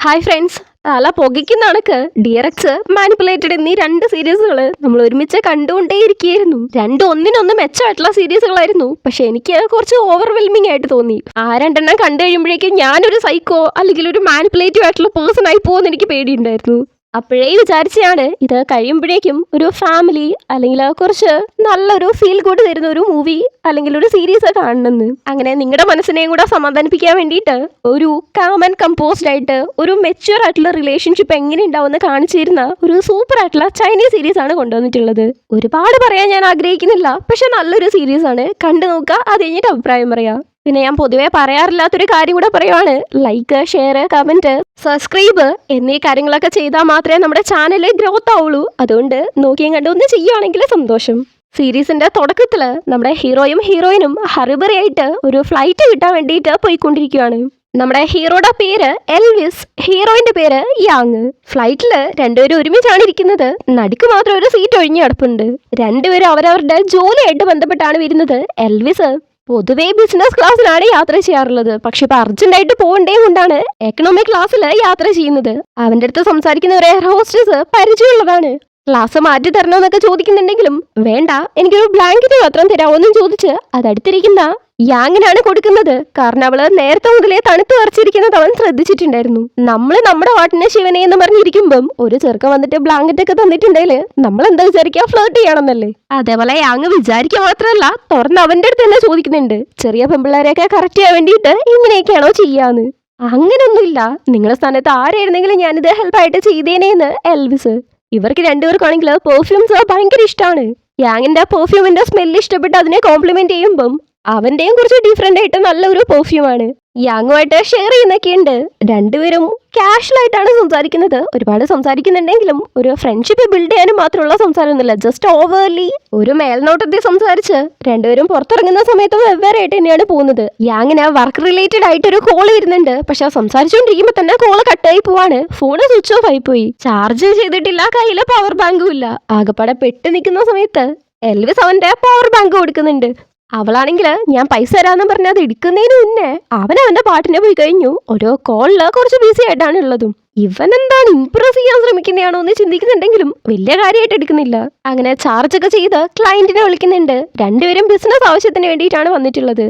Hi friends. തല പുകയ്ക്കുന്ന കണക്ക് ഡിയറക്സ് manipulated എന്നീ രണ്ട് സീരീസുകൾ നമ്മൾ ഒരുമിച്ച് കണ്ടുകൊണ്ടേയിരിക്കുകയായിരുന്നു. രണ്ടും ഒന്നിനൊന്ന് മെച്ചമായിട്ടുള്ള സീരീസുകളായിരുന്നു. പക്ഷെ എനിക്ക് കുറച്ച് ഓവർവെൽമിംഗ് ആയിട്ട് തോന്നി. ആ രണ്ടെണ്ണം കണ്ടു കഴിയുമ്പോഴേക്കും ഞാനൊരു സൈക്കോ അല്ലെങ്കിൽ ഒരു മാനിപ്പുലേറ്റീവ് ആയിട്ടുള്ള പേഴ്സൺ ആയി പോകുമെന്ന് എനിക്ക് പേടിയുണ്ടായിരുന്നു. അപ്പോഴേ വിചാരിച്ചാണ് ഇത് കഴിയുമ്പോഴേക്കും ഒരു ഫാമിലി അല്ലെങ്കിൽ കുറച്ച് നല്ലൊരു ഫീൽ ഗുഡ് തരുന്ന ഒരു മൂവി അല്ലെങ്കിൽ ഒരു സീരീസ് കാണണമെന്ന്. അങ്ങനെ നിങ്ങളുടെ മനസ്സിനെയും കൂടെ സമാധാനിപ്പിക്കാൻ വേണ്ടിയിട്ട് ഒരു കാം ആൻഡ് കമ്പോസ്ഡ് ആയിട്ട് ഒരു മെച്യൂർ ആയിട്ടുള്ള റിലേഷൻഷിപ്പ് എങ്ങനെ ഉണ്ടാവുമെന്ന് കാണിച്ചു തരുന്ന ഒരു സൂപ്പർ ആയിട്ടുള്ള ചൈനീസ് സീരീസ് ആണ് കൊണ്ടുവന്നിട്ടുള്ളത്. ഒരുപാട് പറയാൻ ഞാൻ ആഗ്രഹിക്കുന്നില്ല, പക്ഷെ നല്ലൊരു സീരീസ് ആണ്. കണ്ടു നോക്കുക, അത് കഴിഞ്ഞിട്ട് അഭിപ്രായം പറയാം. പിന്നെ ഞാൻ പൊതുവേ പറയാറില്ലാത്തൊരു കാര്യം കൂടെ പറയുവാണ്, ലൈക്ക്, ഷെയർ, കമന്റ്, സബ്സ്ക്രൈബ് എന്നീ കാര്യങ്ങളൊക്കെ ചെയ്താൽ മാത്രമേ നമ്മുടെ ചാനൽ ഗ്രോത്ത് ആവുള്ളൂ. അതുകൊണ്ട് നോക്കിയും കണ്ടു ഒന്ന് ചെയ്യുവാണെങ്കിൽ സന്തോഷം. സീരീസിന്റെ തുടക്കത്തില് നമ്മുടെ ഹീറോയും ഹീറോയിനും ഹറിബറിയായിട്ട് ഒരു ഫ്ലൈറ്റ് കിട്ടാൻ വേണ്ടിയിട്ട് പോയിക്കൊണ്ടിരിക്കുകയാണ്. നമ്മുടെ ഹീറോയുടെ പേര് എൽവിസ്, ഹീറോയിന്റെ പേര് യാങ്. ഫ്ലൈറ്റില് രണ്ടുപേരും ഒരുമിച്ചാണ് ഇരിക്കുന്നത്. നടുക്ക് മാത്രം ഒരു സീറ്റ് ഒഴിഞ്ഞു കിടപ്പുണ്ട്. രണ്ടുപേരും അവരവരുടെ ജോലിയായിട്ട് ബന്ധപ്പെട്ടാണ് വരുന്നത്. എൽവിസ് പൊതുവേ ബിസിനസ് ക്ലാസ്സിലാണ് യാത്ര ചെയ്യാറുള്ളത്. പക്ഷെ ഇപ്പൊ അർജന്റായിട്ട് പോകണ്ടേ കൊണ്ടാണ് എക്കണോമിക് ക്ലാസ്സിൽ യാത്ര ചെയ്യുന്നത്. അവന്റെ അടുത്ത് സംസാരിക്കുന്ന ഒരു എയർ ഹോസ്റ്റസ് പരിചയമുള്ളതാണ്. ക്ലാസ് മാറ്റി തരണമെന്നൊക്കെ ചോദിക്കുന്നുണ്ടെങ്കിലും വേണ്ട, എനിക്കൊരു ബ്ലാങ്കറ്റ് മാത്രം തരാമോന്നും ചോദിച്ച് അതടുത്തിരിക്കുന്ന യാങ്ങിനാണ് കൊടുക്കുന്നത്. കാരണം അവള് നേരത്തെ മുതലേ തണുത്ത് വരച്ചിരിക്കുന്നത് അവൻ ശ്രദ്ധിച്ചിട്ടുണ്ടായിരുന്നു. നമ്മള് നമ്മുടെ വാട്ടിനെ ശിവനെ എന്ന് പറഞ്ഞിരിക്കുമ്പം ഒരു ചെറുക്കം വന്നിട്ട് ബ്ലാങ്കറ്റ് ഒക്കെ തന്നിട്ടുണ്ടെങ്കിൽ നമ്മൾ എന്താ വിചാരിക്കുക, ഫ്ലേർട്ട് ചെയ്യണമെന്നല്ലേ. അതേപോലെ യാങ് വിചാരിക്കുക മാത്രമല്ല, തുറന്ന് അവന്റെ അടുത്ത് തന്നെ ചോദിക്കുന്നുണ്ട്, ചെറിയ പെമ്പിള്ളേരെയൊക്കെ കറക്റ്റ് ചെയ്യാൻ വേണ്ടിയിട്ട് ഇങ്ങനെയൊക്കെയാണോ ചെയ്യാന്ന്. അങ്ങനൊന്നുമില്ല, നിങ്ങളുടെ സ്ഥാനത്ത് ആരായിരുന്നെങ്കിലും ഞാനിത് ഹെൽപ്പായിട്ട് ചെയ്തേനേന്ന് എൽവിസ്. ഇവർക്ക് രണ്ടുപേർക്കാണെങ്കിൽ പെർഫ്യൂംസ് ഭയങ്കര ഇഷ്ടമാണ്. യാങ്ങിന്റെ പെർഫ്യൂമിന്റെ സ്മെല്ല് ഇഷ്ടപ്പെട്ട് അതിനെ കോംപ്ലിമെന്റ് ചെയ്യുമ്പം അവന്റെയും കുറച്ച് ഡിഫറെന്റ് ആയിട്ട് നല്ലൊരു പെർഫ്യൂമാണ്. യാങ്ങുമായിട്ട് ഷെയർ ചെയ്യുന്നൊക്കെ ഉണ്ട്. രണ്ടുപേരും കാഷ്വൽ ആയിട്ടാണ് സംസാരിക്കുന്നത്. ഒരുപാട് സംസാരിക്കുന്നുണ്ടെങ്കിലും ഒരു ഫ്രണ്ട്ഷിപ്പ് ബിൽഡ് ചെയ്യാനും മാത്രമുള്ള സംസാരമൊന്നുമില്ല. ജസ്റ്റ് ഓവർലി ഒരു മേൽനോട്ടത്തിൽ സംസാരിച്ച് രണ്ടുപേരും പുറത്തിറങ്ങുന്ന സമയത്ത് വെവ്വേറെ ആയിട്ട് തന്നെയാണ് പോകുന്നത്. യാങ്ങിന് വർക്ക് റിലേറ്റഡ് ആയിട്ട് ഒരു കോള് വരുന്നുണ്ട്. പക്ഷെ സംസാരിച്ചുകൊണ്ടിരിക്കുമ്പോൾ തന്നെ കോള് കട്ടായി പോവാണ്. ഫോണ് സ്വിച്ച് ഓഫ് ആയി പോയി. ചാർജ് ചെയ്തിട്ടില്ല, കയ്യില് പവർ ബാങ്കും ഇല്ല. ആകപ്പാടെ പെട്ട് നിൽക്കുന്ന സമയത്ത് എൽവിസ് അവന്റെ പവർ ബാങ്ക് കൊടുക്കുന്നുണ്ട്. അവളാണെങ്കിൽ ഞാൻ പൈസ തരാമെന്ന് പറഞ്ഞാൽ അത് എടുക്കുന്നതിന് മുന്നേ അവന്റെ പാട്ടിനെ പോയി കഴിഞ്ഞു. ഓരോ കോളില് കുറച്ച് ബിസി ആയിട്ടാണ് ഉള്ളതും. ഇവൻ എന്താണ് ഇംപ്രസ് ചെയ്യാൻ ശ്രമിക്കുന്നതാണോ എന്ന് ചിന്തിക്കുന്നുണ്ടെങ്കിലും വലിയ കാര്യമായിട്ട് എടുക്കുന്നില്ല. അങ്ങനെ ചാർജ് ഒക്കെ ചെയ്ത് ക്ലയന്റിനെ വിളിക്കുന്നുണ്ട്. രണ്ടുപേരും ബിസിനസ് ആവശ്യത്തിന് വേണ്ടിയിട്ടാണ് വന്നിട്ടുള്ളത്.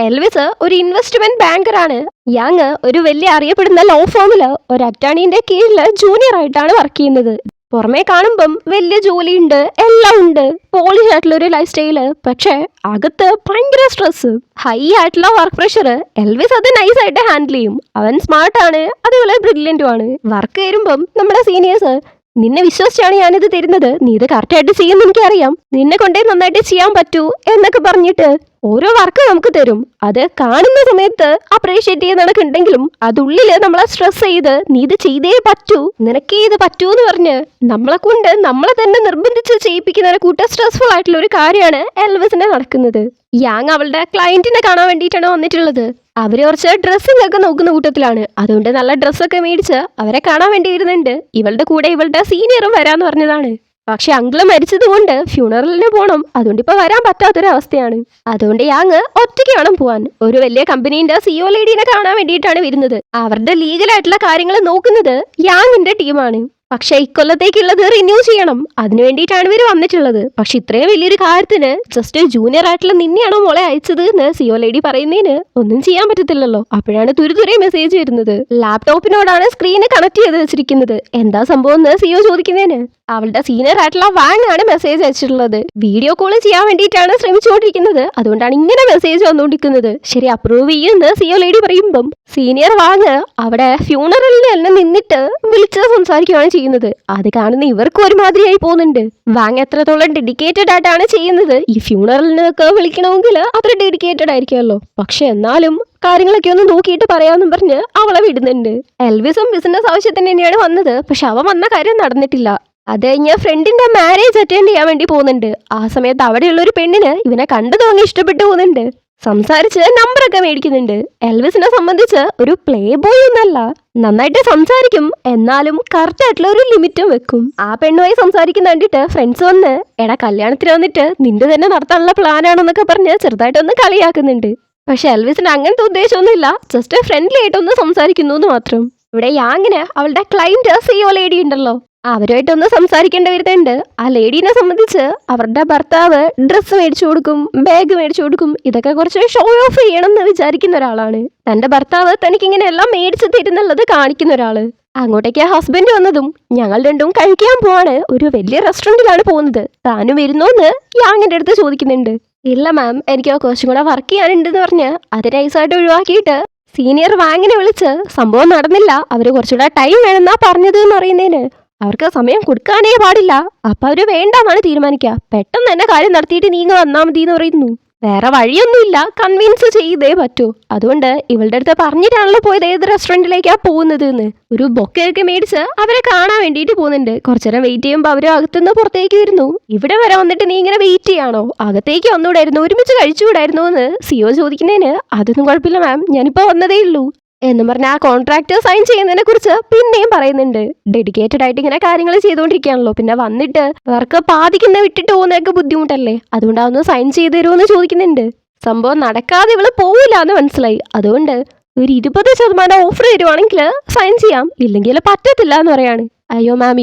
എൽവിസ് ഒരു ഇൻവെസ്റ്റ്മെന്റ് ബാങ്കറാണ്. യാങ് ഒരു വലിയ അറിയപ്പെടുന്ന ലോ ഫേമില് ഒരു അറ്റാണിന്റെ കീഴിൽ ജൂനിയർ ആയിട്ടാണ് വർക്ക് ചെയ്യുന്നത്. പുറമേ കാണുമ്പം വലിയ ജോലിയുണ്ട്, എല്ലാം ഉണ്ട്, പോളിഷ് ആയിട്ടുള്ള ഒരു ലൈഫ് സ്റ്റൈല്. പക്ഷെ അകത്ത് ഭയങ്കര സ്ട്രെസ്, ഹൈ ആയിട്ടുള്ള വർക്ക് പ്രഷർ. എൽവിസ് അത് നൈസ് ആയിട്ട് ഹാൻഡിൽ ചെയ്യും. അവൻ സ്മാർട്ടാണ്, അതുപോലെ ബ്രില്യന്റും ആണ്. വർക്ക് വരുമ്പം നമ്മുടെ സീനിയേഴ്സ്, നിന്നെ വിശ്വസിച്ചാണ് ഞാനിത് തരുന്നത്, നീ ഇത് കറക്റ്റായിട്ട് ചെയ്യുമെന്ന് എനിക്കറിയാം, നിന്നെ കൊണ്ടേ നന്നായിട്ട് ചെയ്യാൻ പറ്റൂ എന്നൊക്കെ പറഞ്ഞിട്ട് ഓരോ വർക്ക് നമുക്ക് തരും. അത് കാണുന്ന സമയത്ത് അപ്രീഷിയേറ്റ് ചെയ്ത് നടക്കുന്നുണ്ടെങ്കിലും അതുള്ളില് നമ്മളെ സ്ട്രെസ് ചെയ്ത് നീ ഇത് ചെയ്തേ പറ്റൂ, നിനക്കേ ഇത് പറ്റൂ എന്ന് പറഞ്ഞ് നമ്മളെ കൊണ്ട് നമ്മളെ തന്നെ നിർബന്ധിച്ച് ചെയ്യിപ്പിക്കുന്ന ഒരു കൂട്ടം സ്ട്രെസ്ഫുൾ ആയിട്ടുള്ള ഒരു കാര്യമാണ് എൽവിസിന്റെ നടക്കുന്നത്. യാങ് അവളുടെ ക്ലയന്റിനെ കാണാൻ വേണ്ടിയിട്ടാണ് വന്നിട്ടുള്ളത്. അവര് കുറച്ച് ഡ്രസ്സിംഗ് ഒക്കെ നോക്കുന്ന കൂട്ടത്തിലാണ്. അതുകൊണ്ട് നല്ല ഡ്രസ്സൊക്കെ മേടിച്ച് അവരെ കാണാൻ വേണ്ടി വരുന്നുണ്ട്. ഇവളുടെ കൂടെ ഇവളുടെ സീനിയറും വരാന്ന് പറഞ്ഞതാണ്. പക്ഷെ അങ്കിള് മരിച്ചത് കൊണ്ട് ഫ്യൂണറലിന് പോകണം. അതുകൊണ്ട് ഇപ്പൊ വരാൻ പറ്റാത്തൊരവസ്ഥയാണ്. അതുകൊണ്ട് യാങ് ഒറ്റയ്ക്ക് വേണം പോവാൻ. ഒരു വലിയ കമ്പനീന്റെ സിഇഒ ലേഡീനെ കാണാൻ വേണ്ടിയിട്ടാണ് വരുന്നത്. അവരുടെ ലീഗലായിട്ടുള്ള കാര്യങ്ങൾ നോക്കുന്നത് യാങ്ങിന്റെ ടീമാണ്. പക്ഷെ ഇക്കൊല്ലത്തേക്കുള്ളത് റിന്യൂ ചെയ്യണം. അതിനു വേണ്ടിയിട്ടാണ് ഇവർ വന്നിട്ടുള്ളത്. പക്ഷെ ഇത്രയും വലിയൊരു കാര്യത്തിന് ജസ്റ്റ് ജൂനിയർ ആയിട്ടുള്ള നിന്നെയാണോ മോളെ അയച്ചത് എന്ന് സിഒ ലേഡി പറയുന്നതിന് ഒന്നും ചെയ്യാൻ പറ്റത്തില്ലല്ലോ. അപ്പോഴാണ് തുരുതുരെ മെസ്സേജ് വരുന്നത്. ലാപ്ടോപ്പിനോടാണ് സ്ക്രീന് കണക്ട് ചെയ്ത് വെച്ചിരിക്കുന്നത്. എന്താ സംഭവം എന്ന് സിഒ ചോദിക്കുന്നതിന് അവളുടെ സീനിയർ ആയിട്ടുള്ള വാങ് ആണ് മെസ്സേജ് അയച്ചിട്ടുള്ളത്. വീഡിയോ കോൾ ചെയ്യാൻ വേണ്ടിയിട്ടാണ് ശ്രമിച്ചുകൊണ്ടിരിക്കുന്നത്. അതുകൊണ്ടാണ് ഇങ്ങനെ മെസ്സേജ് വന്നുകൊണ്ടിരിക്കുന്നത്. ശരി, അപ്രൂവ് ചെയ്യുമെന്ന് സിഒ ലേഡി പറയുമ്പം സീനിയർ വാങ് അവിടെ ഫ്യൂണറലിന് തന്നെ നിന്നിട്ട് വിളിച്ച് സംസാരിക്കുകയാണ് ചെയ്യുന്നത്. അത് കാണുന്ന ഇവർക്ക് ഒരുമാതിരിയായി പോകുന്നുണ്ട്. വാങ് എത്രത്തോളം ഡെഡിക്കേറ്റഡ് ആയിട്ടാണ് ചെയ്യുന്നത്. ഈ ഫ്യൂണറലിനൊക്കെ വിളിക്കണമെങ്കിൽ അത്ര ഡെഡിക്കേറ്റഡ് ആയിരിക്കുമല്ലോ. പക്ഷെ എന്നാലും കാര്യങ്ങളൊക്കെ ഒന്ന് നോക്കിയിട്ട് പറയാമെന്നും പറഞ്ഞ് അവളെ വിടുന്നുണ്ട്. എൽവിസും ബിസിനസ് ആവശ്യത്തിന് തന്നെയാണ് വന്നത്. പക്ഷെ അവൻ വന്ന കാര്യം നടന്നിട്ടില്ല. അത് കഴിഞ്ഞ് ഫ്രണ്ടിന്റെ മാരേജ് അറ്റൻഡ് ചെയ്യാൻ വേണ്ടി പോകുന്നുണ്ട്. ആ സമയത്ത് അവിടെയുള്ള ഒരു പെണ്ണിന് ഇവനെ കണ്ടു തോന്നി ഇഷ്ടപ്പെട്ടു പോകുന്നുണ്ട്. സംസാരിച്ച് നമ്പറൊക്കെ മേടിക്കുന്നുണ്ട്. എൽവിസിനെ സംബന്ധിച്ച് ഒരു പ്ലേ ബോയ് ഒന്നല്ല, നന്നായിട്ട് സംസാരിക്കും, എന്നാലും കറക്റ്റ് ആയിട്ടുള്ള ഒരു ലിമിറ്റും വെക്കും. ആ പെണ്ണുമായി സംസാരിക്കുന്ന കണ്ടിട്ട് ഫ്രണ്ട്സ് വന്ന് എടാ കല്യാണത്തിന് വന്നിട്ട് നിന്റെ തന്നെ നടത്താനുള്ള പ്ലാനാണെന്നൊക്കെ പറഞ്ഞ് ചെറുതായിട്ടൊന്ന് കളിയാക്കുന്നുണ്ട്. പക്ഷെ എൽവിസിന് അങ്ങനത്തെ ഉദ്ദേശമൊന്നുമില്ല, ജസ്റ്റ് ഫ്രണ്ട്ലി ആയിട്ടൊന്ന് സംസാരിക്കുന്നു എന്ന് മാത്രം. ഇവിടെ യാങ്ങിന് അവളുടെ ക്ലൈന്റ് സിഒ ലേഡി ഉണ്ടല്ലോ, അവരുമായിട്ടൊന്ന് സംസാരിക്കേണ്ടി വരുന്നുണ്ട്. ആ ലേഡീനെ സംബന്ധിച്ച് അവരുടെ ഭർത്താവ് ഡ്രസ്സ് മേടിച്ചു കൊടുക്കും, ബാഗ് മേടിച്ചു കൊടുക്കും, ഇതൊക്കെ കുറച്ച് ഷോ ഓഫ് ചെയ്യണം എന്ന് വിചാരിക്കുന്ന ഒരാളാണ്. തന്റെ ഭർത്താവ് തനിക്കിങ്ങനെ എല്ലാം മേടിച്ചു തരുന്നുള്ളത് കാണിക്കുന്ന ഒരാള്. അങ്ങോട്ടേക്ക് ഹസ്ബൻഡ് വന്നതും ഞങ്ങൾ രണ്ടും കഴിക്കാൻ പോവാണ്, ഒരു വലിയ റെസ്റ്റോറൻറ്റിലാണ് പോകുന്നത്, താനും വരുന്നോന്ന് യാങ്ങിന്റെ അടുത്ത് ചോദിക്കുന്നുണ്ട്. ഇല്ല മാം, എനിക്ക് കുറച്ചും കൂടെ വർക്ക് ചെയ്യാനുണ്ടെന്ന് പറഞ്ഞ് അത് നൈസായിട്ട് ഒഴിവാക്കിയിട്ട് സീനിയർ വാങ്ങിനെ വിളിച്ച് സംഭവം നടന്നില്ല, അവര് കുറച്ചുകൂടെ ടൈം വേണമെന്നാ പറഞ്ഞത് എന്ന് പറയുന്നതിന് അവർക്ക് സമയം കൊടുക്കാനേ പാടില്ല. അപ്പൊ അവര് വേണ്ടെന്നാണ് തീരുമാനിക്കുക. പെട്ടെന്ന് തന്നെ കാര്യം നടത്തിയിട്ട് നീങ്ങ വന്നാൽ മതി എന്ന് പറയുന്നു. വേറെ വഴിയൊന്നുമില്ല, കൺവിൻസ് ചെയ്തേ പറ്റൂ. അതുകൊണ്ട് ഇവളുടെ അടുത്ത് പറഞ്ഞിട്ടാണല്ലോ പോയത് ഏത് റെസ്റ്റോറൻറ്റിലേക്കാ പോകുന്നത് എന്ന്. ഒരു ബൊക്കെയൊക്കെ മേടിച്ച് അവരെ കാണാൻ വേണ്ടിയിട്ട് പോകുന്നുണ്ട്. കുറച്ചേരം വെയിറ്റ് ചെയ്യുമ്പോൾ അവര് അകത്തുനിന്ന് പുറത്തേക്ക് വരുന്നു. ഇവിടെ വരെ വന്നിട്ട് നീ ഇങ്ങനെ വെയിറ്റ് ചെയ്യാണോ, അകത്തേക്ക് വന്നുകൂടായിരുന്നു, ഒരുമിച്ച് കഴിച്ചുകൂടായിരുന്നു എന്ന് സിഒ ചോദിക്കുന്നതിന് അതൊന്നും കുഴപ്പമില്ല മാം, ഞാനിപ്പോ വന്നതേ ഉള്ളൂ എന്ന് പറഞ്ഞ ആ കോൺട്രാക്ട് സൈൻ ചെയ്യുന്നതിനെ കുറിച്ച് പിന്നെയും പറയുന്നുണ്ട്. ഡെഡിക്കേറ്റഡ് ആയിട്ട് ഇങ്ങനെ കാര്യങ്ങൾ ചെയ്തുകൊണ്ടിരിക്കുകയാണല്ലോ, പിന്നെ വന്നിട്ട് വർക്ക് പാതിക്കുന്ന വിട്ടിട്ട് പോകുന്നതൊക്കെ ബുദ്ധിമുട്ടല്ലേ, അതുകൊണ്ട് അതൊന്ന് സൈൻ ചെയ്ത് തരുമോ എന്ന് ചോദിക്കുന്നുണ്ട്. സംഭവം നടക്കാതെ ഇവള് പോവില്ല എന്ന് മനസ്സിലായി. അതുകൊണ്ട് ഒരു 20% ഓഫർ തരുവാണെങ്കിൽ സൈൻ ചെയ്യാം, ഇല്ലെങ്കിൽ പറ്റത്തില്ല എന്ന് പറയാണ്. അയ്യോ മാം,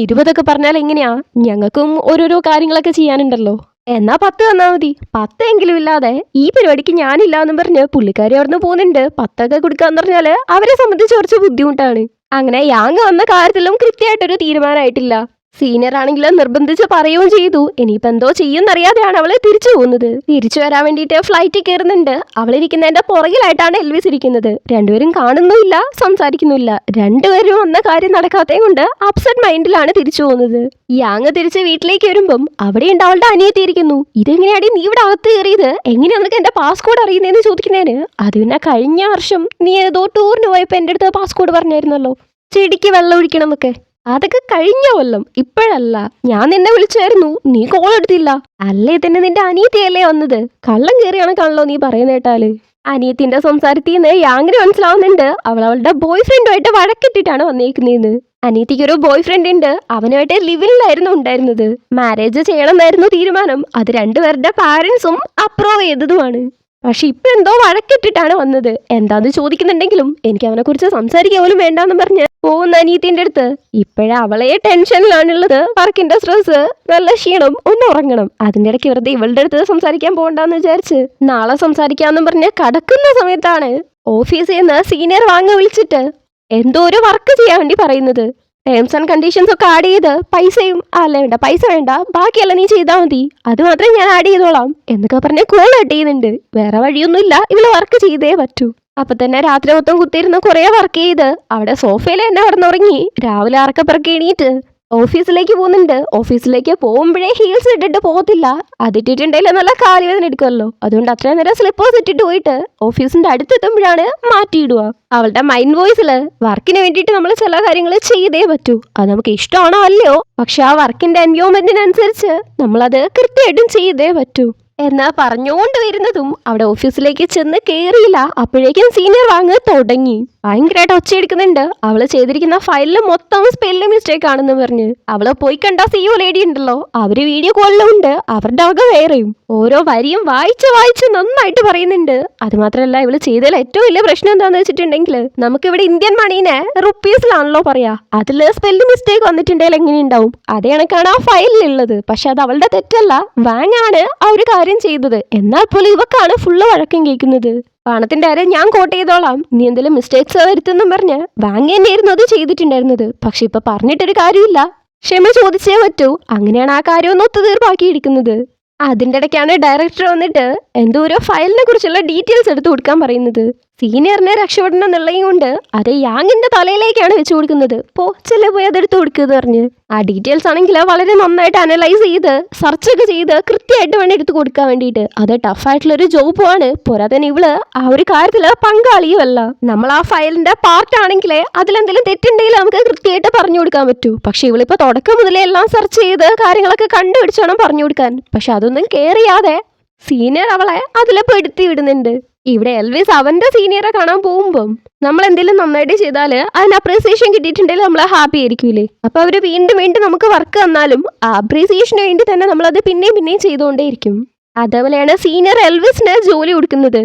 20 പറഞ്ഞാൽ എങ്ങനെയാ, ഞങ്ങൾക്കും ഓരോരോ കാര്യങ്ങളൊക്കെ ചെയ്യാനുണ്ടല്ലോ, എന്നാ 10 തന്നാ മതി. 10 ഇല്ലാതെ ഈ പരിപാടിക്ക് ഞാനില്ല എന്നും പറഞ്ഞ് പുള്ളിക്കാരി അവിടുന്ന് പോകുന്നുണ്ട്. 10 കൊടുക്കാന്ന് പറഞ്ഞാല് അവരെ സംബന്ധിച്ച് കുറച്ച് ബുദ്ധിമുട്ടാണ്. അങ്ങനെ യാങ് വന്ന കാര്യത്തിലും കൃത്യമായിട്ടൊരു തീരുമാനമായിട്ടില്ല. സീനിയർ ആണെങ്കിൽ നിർബന്ധിച്ച് പറയുകയും ചെയ്തു. ഇനിയിപ്പോൾ എന്തോ ചെയ്യുന്നറിയാതെയാണ് അവള് തിരിച്ചു പോകുന്നത്. തിരിച്ചു വരാൻ വേണ്ടിയിട്ട് ഫ്ലൈറ്റിൽ കയറുന്നുണ്ട്. അവളിരിക്കുന്നതിന്റെ പുറകിലായിട്ടാണ് എൽവിസ് ഇരിക്കുന്നത്. രണ്ടുപേരും കാണുന്നുമില്ല, സംസാരിക്കുന്നില്ല. രണ്ടുപേരും വന്ന കാര്യം നടക്കാത്തേ കൊണ്ട് അപ്സെറ്റ് മൈൻഡിലാണ് തിരിച്ചു പോകുന്നത്. യാങ് തിരിച്ച് വീട്ടിലേക്ക് വരുമ്പം അവിടെയുണ്ട് അവളുടെ അനിയത്തിയിരിക്കുന്നു. ഇതെങ്ങനെയാടി നീ ഇവിടെ അകത്ത് കയറിയത്, എങ്ങനെയാ നിനക്ക് എന്റെ പാസ്പോർട്ട് അറിയുന്നതെന്ന് ചോദിക്കുന്നതിന് അത് പിന്നെ കഴിഞ്ഞ വർഷം നീ ഏതോ ടൂറിന് പോയപ്പോ എന്റെ അടുത്ത് പാസ്പോർട്ട് പറഞ്ഞായിരുന്നല്ലോ, ചെടിക്ക് വെള്ളം ഒഴിക്കണം എന്നൊക്കെ. അതൊക്കെ കഴിഞ്ഞ കൊല്ലം, ഇപ്പോഴല്ല. ഞാൻ നിന്നെ വിളിച്ചായിരുന്നു, നീ കോൾ എടുത്തില്ല. അല്ലേ തന്നെ നിന്റെ അനിയത്തിയല്ലേ വന്നത്, കള്ളം കയറിയാണോ നീ പറയുന്ന കേട്ടാല്. അനിയത്തിന്റെ സംസാരത്തിൽ നിന്ന് യാങ്ങിന് മനസ്സിലാവുന്നുണ്ട് അവളുടെ ബോയ് ഫ്രണ്ടുമായിട്ട് വഴക്കിട്ടിട്ടാണ് വന്നേക്കുന്നതെന്ന്. അനിയത്തിക്ക് ഒരു ബോയ് ഫ്രണ്ട് ഉണ്ട്, അവനുമായിട്ട് ലിവിലായിരുന്നു ഉണ്ടായിരുന്നത്. മാരേജ് ചെയ്യണമെന്നായിരുന്നു തീരുമാനം. അത് രണ്ടുപേരുടെ പാരന്റ്സും അപ്രൂവ് ചെയ്തതുമാണ്. പക്ഷെ ഇപ്പൊ എന്തോ വഴക്കിട്ടിട്ടാണ് വന്നത്. എന്താന്ന് ചോദിക്കുന്നുണ്ടെങ്കിലും എനിക്ക് അവനെ കുറിച്ച് സംസാരിക്കാൻ പോലും വേണ്ടാന്ന് പറഞ്ഞ് പോകുന്ന അനിയത്തിന്റെ അടുത്ത് ഇപ്പോഴേ അവളെ ടെൻഷനിലാണുള്ളത്. വർക്കിന്റെ സ്ട്രെസ്, നല്ല ക്ഷീണം, ഒന്ന് ഉറങ്ങണം. അതിന്റെ ഇടയ്ക്ക് വെറുതെ ഇവളുടെ അടുത്ത് സംസാരിക്കാൻ പോകണ്ടെന്ന് വിചാരിച്ച് നാളെ സംസാരിക്കാന്നും പറഞ്ഞ് കടക്കുന്ന സമയത്താണ് ഓഫീസിൽ നിന്ന് സീനിയർ വിളിച്ചിട്ട് എന്തോ ഒരു വർക്ക് ചെയ്യാൻ വേണ്ടി പറയുന്നത്. ടേംസ് ആൻഡ് കണ്ടീഷൻസ് ഒക്കെ ആഡ് ചെയ്ത് പൈസയും വേണ്ട, പൈസ വേണ്ട, ബാക്കിയെല്ലാം നീ ചെയ്താൽ മതി, അത് മാത്രമേ ഞാൻ ആഡ് ചെയ്തോളാം എന്നൊക്കെ പറഞ്ഞ് കോൾ കട്ട് ചെയ്യുന്നുണ്ട്. വേറെ വഴിയൊന്നുമില്ല, ഇവള് വർക്ക് ചെയ്തേ പറ്റൂ. അപ്പൊ തന്നെ രാത്രി മൊത്തം കുത്തിയിരുന്ന് കുറെ വർക്ക് ചെയ്ത് അവിടെ സോഫയിൽ തന്നെ കിടന്നുറങ്ങി. രാവിലെ അറക്കപ്പിറക്കി എണീറ്റ് ഓഫീസിലേക്ക് പോകുന്നുണ്ട്. ഓഫീസിലേക്ക് പോകുമ്പോഴേ ഹീൽസ് ഇട്ടിട്ട് പോകത്തില്ല, അതിട്ടിട്ടുണ്ടെങ്കിൽ നല്ല കാലുവേദന എടുക്കുമല്ലോ. അതുകൊണ്ട് അത്രയും നേരം സ്ലിപ്പേഴ്സ് ഇട്ടിട്ട് പോയിട്ട് ഓഫീസിന്റെ അടുത്തെത്തുമ്പോഴാണ് മാറ്റിയിടുക. അവളുടെ മൈൻഡ് വോയിസില് വർക്കിന് വേണ്ടിയിട്ട് നമ്മൾ ചില കാര്യങ്ങൾ ചെയ്തേ പറ്റൂ. അത് നമുക്ക് ഇഷ്ടമാണോ അല്ലയോ, പക്ഷെ ആ വർക്കിന്റെ എൻവയോൺമെന്റിനനുസരിച്ച് നമ്മളത് കൃത്യമായിട്ടും ചെയ്തേ പറ്റൂ എന്നാ പറഞ്ഞുകൊണ്ട് വരുന്നതും അവിടെ ഓഫീസിലേക്ക് ചെന്ന് കയറിയില്ല. അപ്പോഴേക്കും സീനിയർ തുടങ്ങി. ഭയങ്കരമായിട്ട് ഒച്ചയെടുക്കുന്നുണ്ട്. അവള് ചെയ്തിരിക്കുന്ന ഫയലിൽ മൊത്തം സ്പെല്ലിംഗ് മിസ്റ്റേക്ക് ആണെന്ന് പറഞ്ഞ് അവള് പോയി കണ്ട സിഒ ലേഡി ഉണ്ടല്ലോ, അവര് വീഡിയോ കോളിലും ഉണ്ട്, അവരുടെ വക വേറെയും ഓരോ വരിയും വായിച്ച് നന്നായിട്ട് പറയുന്നുണ്ട്. അത് മാത്രമല്ല ഇവള് ചെയ്തതിൽ ഏറ്റവും വലിയ പ്രശ്നം എന്താണെന്ന് വെച്ചിട്ടുണ്ടെങ്കിൽ നമുക്കിവിടെ ഇന്ത്യൻ മണീനെ റുപ്പീസിലാണല്ലോ പറയാ, അതില് സ്പെല്ലിംഗ് മിസ്റ്റേക്ക് വന്നിട്ടുണ്ടെങ്കിൽ എങ്ങനെയുണ്ടാവും, അതേ കണക്കാണ് ആ ഫയലിലുള്ളത്. പക്ഷെ അത് അവളുടെ തെറ്റല്ല, വാങ്ങാണ് ആ ഒരു കാര്യം ചെയ്തത്. എന്നാൽ പോലും ഇവക്കാണ് ഫുള്ള് വഴക്കം കേൾക്കുന്നത്. പണത്തിന്റെ കാര്യം ഞാൻ കോട്ട് ചെയ്തോളാം, നീ എന്തെങ്കിലും മിസ്റ്റേക്സ് വരുത്തുന്നും പറഞ്ഞ് വാങ്ങി തന്നെയായിരുന്നു അത് ചെയ്തിട്ടുണ്ടായിരുന്നത്. പക്ഷെ ഇപ്പൊ പറഞ്ഞിട്ടൊരു കാര്യമില്ല, ക്ഷമ ചോദിച്ചേ പറ്റൂ. അങ്ങനെയാണ് ആ കാര്യം ഒന്ന് ഒത്തുതീർപ്പാക്കിയിരിക്കുന്നത്. അതിൻ്റെ ഇടയ്ക്കാണ് ഡയറക്ടർ വന്നിട്ട് എന്തോ ഒരു ഫയലിനെ കുറിച്ചുള്ള ഡീറ്റെയിൽസ് എടുത്തു കൊടുക്കാൻ പറയുന്നത്. സീനിയറിനെ രക്ഷപ്പെടണം എന്നുള്ളതും കൊണ്ട് അത് യാങ്ങിന്റെ തലയിലേക്കാണ് വെച്ചു കൊടുക്കുന്നത്. പോയി അതെടുത്ത് കൊടുക്കുക പറഞ്ഞ് ആ ഡീറ്റെയിൽസ് ആണെങ്കിൽ വളരെ നന്നായിട്ട് അനലൈസ് ചെയ്ത് സെർച്ചൊക്കെ ചെയ്ത് കൃത്യമായിട്ട് വേണം എടുത്ത് കൊടുക്കാൻ വേണ്ടിയിട്ട്. അത് ടഫായിട്ടുള്ളൊരു ജോബുമാണ്. പോരാതെ ഇവള് ആ ഒരു കാര്യത്തില് പങ്കാളിയുമല്ല. നമ്മൾ ആ ഫയലിന്റെ പാർട്ട് ആണെങ്കിലേ അതിലെന്തെങ്കിലും തെറ്റുണ്ടെങ്കിൽ നമുക്ക് കൃത്യമായിട്ട് പറഞ്ഞു കൊടുക്കാൻ പറ്റൂ. പക്ഷെ ഇവളിപ്പോ തുടക്കം മുതലേ എല്ലാം സെർച്ച് ചെയ്ത് കാര്യങ്ങളൊക്കെ കണ്ടുപിടിച്ചോണം പറഞ്ഞു കൊടുക്കാൻ. പക്ഷെ അതൊന്നും കയറിയാതെ സീനിയർ അവളെ അതിലെ പെടുത്തി വിടുന്നുണ്ട്. ഇവിടെ എൽവിസ് അവന്റെ സീനിയറെ കാണാൻ പോകുമ്പം നമ്മൾ എന്തെങ്കിലും നന്നായിട്ട് ചെയ്താല് അതിന് അപ്രീസിയേഷൻ കിട്ടിയിട്ടുണ്ടെങ്കിൽ നമ്മൾ ഹാപ്പി ആയിരിക്കൂലേ. അപ്പൊ അവര് വീണ്ടും നമുക്ക് വർക്ക് തന്നാലും ആ അപ്രീസിയേഷന് വേണ്ടി തന്നെ നമ്മളത് പിന്നെയും ചെയ്തുകൊണ്ടേയിരിക്കും. അതേപോലെയാണ് സീനിയർ എൽവിസിന് ജോലി കൊടുക്കുന്നത്.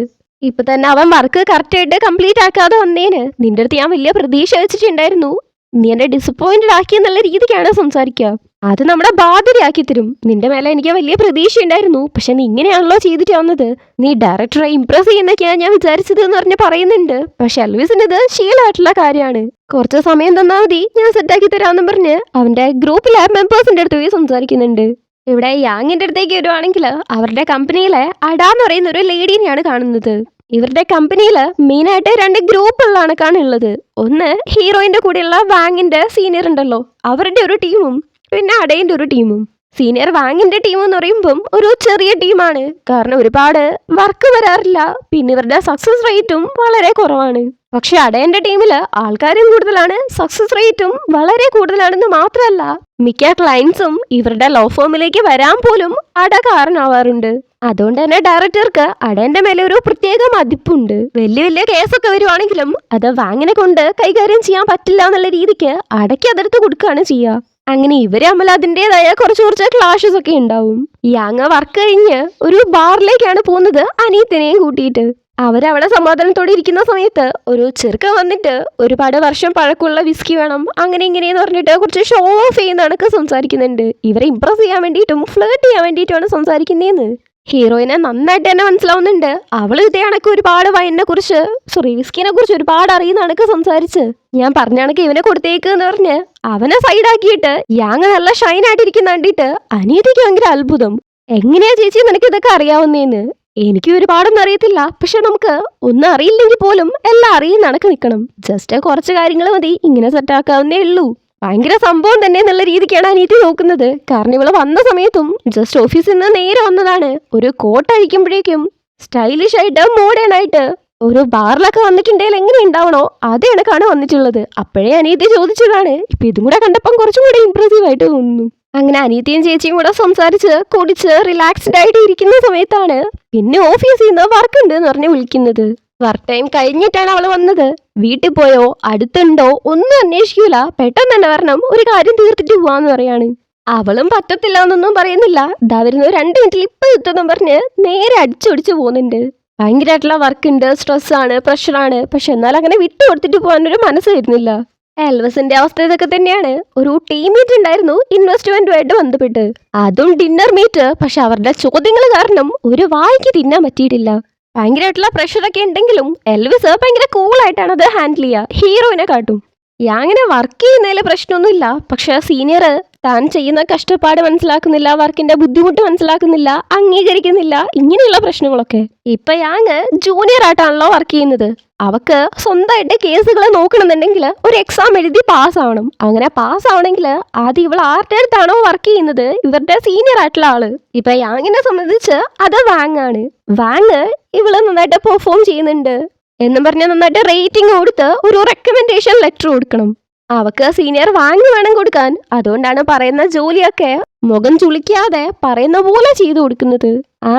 ഇപ്പൊ തന്നെ അവൻ വർക്ക് കറക്റ്റ് ആയിട്ട് കംപ്ലീറ്റ് ആക്കാതെ വന്നേന് നിന്റെ അടുത്ത് ഞാൻ വലിയ പ്രതീക്ഷ വെച്ചിട്ടുണ്ടായിരുന്നു. നീ എന്നെ ഡിസപ്പോയിന്റഡ് ആക്കി എന്നുള്ള രീതിക്കാണ് സംസാരിക്കുക. അത് നമ്മുടെ ബാധ്യതയാക്കി തരും. നിന്റെ മേലെ എനിക്ക് വലിയ പ്രതീക്ഷ ഉണ്ടായിരുന്നു. പക്ഷെ നീ ഇങ്ങനെയാണല്ലോ ചെയ്തിട്ട് വന്നത്. നീ ഡയറക്ടറെ ഇംപ്രസ് ചെയ്യുന്നൊക്കെയാണ് ഞാൻ വിചാരിച്ചത് എന്ന് പറഞ്ഞ് പറയുന്നുണ്ട്. പക്ഷെ എൽവിസിന് ഇത് ശീലമായിട്ടുള്ള കാര്യമാണ്. കുറച്ച് സമയം തന്നാൽ മതി, ഞാൻ സെറ്റാക്കി തരാമെന്നും പറഞ്ഞ് അവന്റെ ഗ്രൂപ്പിലെ മെമ്പേഴ്സിന്റെ അടുത്ത് പോയി സംസാരിക്കുന്നുണ്ട്. ഇവിടെ യാങ്ങിന്റെ അടുത്തേക്ക് വരുവാണെങ്കിൽ അവരുടെ കമ്പനിയിലെ അടാന്ന് പറയുന്ന ഒരു ലേഡീനെയാണ് കാണുന്നത്. ഇവരുടെ കമ്പനിയിൽ മെയിനായിട്ട് 2 ഗ്രൂപ്പുകളാണ് കാണുള്ളത്. ഒന്ന് ഹീറോയിന്റെ കൂടെയുള്ള വാങ്ങിന്റെ സീനിയർ ഉണ്ടല്ലോ, അവരുടെ ഒരു ടീമും പിന്നെ അടേന്റെ ഒരു ടീമും. സീനിയർ വാങ്ങിന്റെ ടീം എന്ന് പറയുമ്പം ഒരു ചെറിയ ടീമാണ്. കാരണം ഒരുപാട് വർക്ക് വരാറില്ല. പിന്നെ ഇവരുടെ സക്സസ് റേറ്റും വളരെ കുറവാണ്. പക്ഷെ അടേന്റെ ടീമിൽ ആൾക്കാരും കൂടുതലാണ്, സക്സസ് റേറ്റും വളരെ കൂടുതലാണെന്ന് മാത്രമല്ല മിക്ക ക്ലയൻസും ഇവരുടെ ലോ ഫോമിലേക്ക് വരാൻ പോലും അട കാരണമാവാറുണ്ട്. അതുകൊണ്ട് തന്നെ ഡയറക്ടർക്ക് അടേന്റെ മേലെ ഒരു പ്രത്യേക മതിപ്പുണ്ട്. വലിയ വലിയ കേസൊക്കെ വരുവാണെങ്കിലും അത് വാങ്ങിനെ കൊണ്ട് കൈകാര്യം ചെയ്യാൻ പറ്റില്ല എന്നുള്ള രീതിക്ക് അടയ്ക്ക് അതെടുത്ത് കൊടുക്കുകയാണ് ചെയ്യുക. അങ്ങനെ ഇവര് തമ്മിൽ അതിൻ്റെതായ കുറച്ച് ക്ലാഷസ് ഒക്കെ ഉണ്ടാവും. യാങ് വർക്ക് കഴിഞ്ഞ് ഒരു ബാറിലേക്കാണ് പോകുന്നത് അനീത്തിനെയും കൂട്ടിയിട്ട്. അവരവിടെ സമാധാനത്തോടെ ഇരിക്കുന്ന സമയത്ത് ഒരു ചെറുക്കൻ വന്നിട്ട് ഒരുപാട് വർഷം പഴക്കമുള്ള വിസ്കി വേണം അങ്ങനെ ഇങ്ങനെയെന്ന് പറഞ്ഞിട്ട് കുറച്ച് ഷോ ഓഫ് ചെയ്യുന്നതൊക്കെ സംസാരിക്കുന്നുണ്ട്. ഇവരെ ഇംപ്രസ് ചെയ്യാൻ വേണ്ടിയിട്ടും ഫ്ലേർട്ട് ചെയ്യാൻ വേണ്ടിയിട്ടുമാണ് സംസാരിക്കുന്നതെന്ന് ഹീറോയിനെ നന്നായിട്ട് തന്നെ മനസ്സിലാവുന്നുണ്ട്. അവള് ഇതേ കണക്ക് ഒരുപാട് വിസ്കിനെ കുറിച്ച് ഒരുപാട് അറിയുന്ന കണക്ക് സംസാരിച്ച് ഞാൻ പറഞ്ഞ കണക്ക് ഇവനെ കൊടുത്തേക്ക് എന്ന് പറഞ്ഞ് അവനെ സൈഡാക്കിയിട്ട് യാങ് നല്ല ഷൈൻ ആയിട്ടിരിക്കുന്ന കണ്ടിട്ട് അനിയത്തിക്ക് ഭയങ്കര അത്ഭുതം. എങ്ങനെയാ ചേച്ചി നിനക്ക് ഇതൊക്കെ അറിയാവുന്നേന്ന്? എനിക്ക് ഒരുപാടൊന്നും അറിയത്തില്ല. പക്ഷെ നമുക്ക് ഒന്നും അറിയില്ലെങ്കിൽ പോലും എല്ലാം അറിയുന്ന കണക്ക് നിൽക്കണം. ജസ്റ്റ് കുറച്ച് കാര്യങ്ങൾ മതി, ഇങ്ങനെ സെറ്റാക്കാവുന്നേ ഉള്ളൂ. ഭയങ്കര സംഭവം തന്നെ എന്നുള്ള രീതിക്കാണ് അനീതി നോക്കുന്നത്. കാരണം ഇവള് വന്ന സമയത്തും ജസ്റ്റ് ഓഫീസിൽ നിന്ന് നേരെ വന്നതാണ്. ഒരു കോട്ട് അഴിക്കുമ്പോഴേക്കും സ്റ്റൈലിഷ് ആയിട്ട് മോഡേൺ ആയിട്ട് ഒരു ബാറിലൊക്കെ വന്നിട്ടുണ്ടെങ്കിൽ എങ്ങനെ ഉണ്ടാവണോ അതേ കണക്കാണ് വന്നിട്ടുള്ളത്. അപ്പോഴേ അനീതി ചോദിച്ചതാണ്. ഇപ്പൊ ഇതും കൂടെ കണ്ടപ്പം കുറച്ചും കൂടെ ഇംപ്രസീവ് ആയിട്ട് തോന്നുന്നു. അങ്ങനെ അനീതിയും ചേച്ചിയും കൂടെ സംസാരിച്ച് കുടിച്ച് റിലാക്സ്ഡ് ആയിട്ട് ഇരിക്കുന്ന സമയത്താണ് പിന്നെ ഓഫീസിൽ നിന്ന് വർക്ക് ഉണ്ട് എന്ന് പറഞ്ഞ് വിളിക്കുന്നത്. വർക്ക് ടൈം കഴിഞ്ഞിട്ടാണ് അവള് വന്നത്. വീട്ടിൽ പോയോ അടുത്തുണ്ടോ ഒന്നും അന്വേഷിക്കൂല, പെട്ടെന്ന് തന്നെ വരണം, ഒരു കാര്യം തീർത്തിട്ട് പോവാന്ന് പറയാണ്. അവളും പറ്റത്തില്ല എന്നൊന്നും പറയുന്നില്ല. ഇതാ വരുന്ന 2 മിനിറ്റിൽ ഇപ്പൊ എത്തുമെന്നും പറഞ്ഞ് നേരെ അടിച്ചൊടിച്ച് പോകുന്നുണ്ട്. ഭയങ്കരമായിട്ടുള്ള വർക്ക് ഉണ്ട്, സ്ട്രെസ്സാണ്, പ്രഷറാണ്. പക്ഷെ എന്നാൽ അങ്ങനെ വിട്ടു കൊടുത്തിട്ട് പോകാനൊരു മനസ്സ് വരുന്നില്ല. എൽവസിന്റെ അവസ്ഥ ഇതൊക്കെ തന്നെയാണ്. ഒരു ടീം മീറ്റ് ഉണ്ടായിരുന്നു ഇൻവെസ്റ്റ്മെന്റുമായിട്ട് ബന്ധപ്പെട്ട്, അതും ഡിന്നർ മീറ്റ്. പക്ഷെ അവരുടെ ചോദ്യങ്ങൾ കാരണം ഒരു വായിക്ക് തിന്നാൻ പറ്റിയിട്ടില്ല. ഭയങ്കരമായിട്ടുള്ള പ്രഷറൊക്കെ ഉണ്ടെങ്കിലും എൽവിസ് ഭയങ്കര കൂളായിട്ടാണ് അത് ഹാൻഡിൽ ചെയ്യുക, ഹീറോയിനെ കാട്ടും. യാങ്ങിനെ വർക്ക് ചെയ്യുന്നതിൽ പ്രശ്നമൊന്നുമില്ല. പക്ഷെ സീനിയർ താൻ ചെയ്യുന്ന കഷ്ടപ്പാട് മനസ്സിലാക്കുന്നില്ല, വർക്കിന്റെ ബുദ്ധിമുട്ട് മനസ്സിലാക്കുന്നില്ല, അംഗീകരിക്കുന്നില്ല, ഇങ്ങനെയുള്ള പ്രശ്നങ്ങളൊക്കെ. ഇപ്പൊ യാങ് ജൂനിയർ ആയിട്ടാണല്ലോ വർക്ക് ചെയ്യുന്നത്. അവക്ക് സ്വന്തമായിട്ട് കേസുകൾ നോക്കണമെന്നുണ്ടെങ്കിൽ ഒരു എക്സാം എഴുതി പാസ്സാവണം. അങ്ങനെ പാസ്സാവണമെങ്കിൽ ആദ്യം ഇവൾ ആരുടെ അടുത്താണോ വർക്ക് ചെയ്യുന്നത് ഇവരുടെ സീനിയർ ആയിട്ടുള്ള ആള്. ഇപ്പൊ യാങ്ങിനെ സംബന്ധിച്ച് അത് വാങ് ആണ്. വാങ് ഇവള് നന്നായിട്ട് പെർഫോം ചെയ്യുന്നുണ്ട് എന്നും പറഞ്ഞ് നന്നായിട്ട് റേറ്റിംഗ് കൊടുത്ത് ഒരു റെക്കമെൻഡേഷൻ ലെറ്റർ കൊടുക്കണം. അവക്ക് സീനിയർ വാങ്ങി വേണം കൊടുക്കാൻ. അതുകൊണ്ടാണ് പറയുന്ന ജോലിയൊക്കെ മുഖം ചുളിക്കാതെ പറയുന്ന പോലെ ചെയ്തു കൊടുക്കുന്നത്. ആ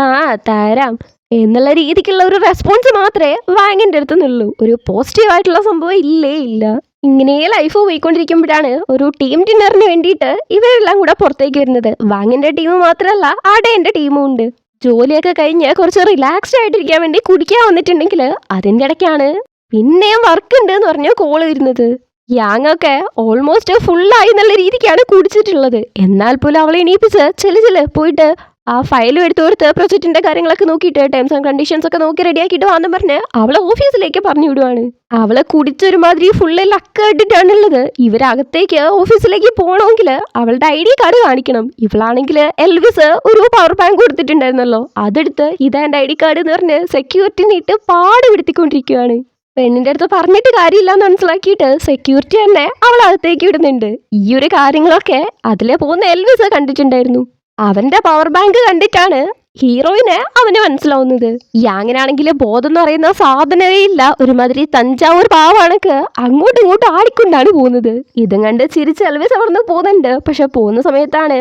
തരാം എന്നുള്ള രീതിക്കുള്ള ഒരു റെസ്പോൺസ് മാത്രമേ വാങ്ങിൻ്റെ അടുത്ത് നിന്നുള്ളൂ. ഒരു പോസിറ്റീവ് ആയിട്ടുള്ള സംഭവം ഇല്ല. ഇങ്ങനെ ലൈഫ് പോയിക്കൊണ്ടിരിക്കുമ്പോഴാണ് ഒരു ടീം ഡിന്നറിന് വേണ്ടിയിട്ട് ഇവരെല്ലാം കൂടെ പുറത്തേക്ക് വരുന്നത്. വാങ്ങിൻ്റെ ടീം മാത്രമല്ല അടേന്റെ ടീമും ഉണ്ട്. ജോലിയൊക്കെ കഴിഞ്ഞ് കുറച്ച് റിലാക്സ്ഡ് ആയിട്ടിരിക്കാൻ വേണ്ടി കുടിക്കാൻ വന്നിട്ടുണ്ടെങ്കിൽ അതിൻ്റെ ഇടയ്ക്കാണ് പിന്നെയും വർക്ക് ഉണ്ട് എന്ന് പറഞ്ഞ് കോള് വരുന്നത്. യാങ്ങൊക്കെ ഓൾമോസ്റ്റ് ഫുള്ളായി നല്ല രീതിക്കാണ് കുടിച്ചിട്ടുള്ളത്. എന്നാൽ പോലും അവളെ എണീപ്പിച്ച് ചെല്ല് പോയിട്ട് ആ ഫയലും എടുത്തു കൊടുത്ത് പ്രൊജക്റ്റിന്റെ കാര്യങ്ങളൊക്കെ നോക്കിയിട്ട് ടേംസ് ആൻഡ് കണ്ടീഷൻസ് ഒക്കെ നോക്കി റെഡിയാക്കിയിട്ട് വന്നു പറഞ്ഞ് അവളെ ഓഫീസിലേക്ക് പറഞ്ഞു വിടുവാണ്. അവളെ കുടിച്ചൊരുമാതിരി ഫുള്ള് ലക്ക് ഇട്ടിട്ടാണുള്ളത്. ഇവരകത്തേക്ക് ഓഫീസിലേക്ക് പോകണമെങ്കിൽ അവളുടെ ID കാർഡ് കാണിക്കണം. ഇവളാണെങ്കിൽ എൽവിസ് ഒരു പവർ ബാങ്ക് കൊടുത്തിട്ടുണ്ടായിരുന്നല്ലോ, അതെടുത്ത് ഇതാ എൻ്റെ ID കാർഡ് എന്ന് പറഞ്ഞ് സെക്യൂരിറ്റിനെ ഇട്ട് പാടുപെടുത്തിക്കൊണ്ടിരിക്കുകയാണ്. പെണ്ണിന്റെ അടുത്ത് പറഞ്ഞിട്ട് കാര്യമില്ല എന്ന് മനസ്സിലാക്കിയിട്ട് സെക്യൂരിറ്റി തന്നെ അവളകത്തേക്ക് വിടുന്നുണ്ട്. ഈ ഒരു കാര്യങ്ങളൊക്കെ അതിലെ പോകുന്ന എൽവിസ് കണ്ടിട്ടുണ്ടായിരുന്നു. അവന്റെ പവർ ബാങ്ക് കണ്ടിട്ടാണ് ഹീറോയിനെ അവന് മനസ്സിലാവുന്നത്. യാങ്ങിനാണെങ്കിൽ ബോധം എന്ന് പറയുന്ന സാധനമേ ഇല്ല. ഒരുമാതിരി തഞ്ചാവൂർ പാവാണക്ക് അങ്ങോട്ടും ഇങ്ങോട്ടും ആടിക്കൊണ്ടാണ് പോകുന്നത്. ഇതും കണ്ട് ചിരിച്ച് എൽവിസ് അവിടുന്ന് പോകുന്നുണ്ട്. പക്ഷെ പോകുന്ന സമയത്താണ്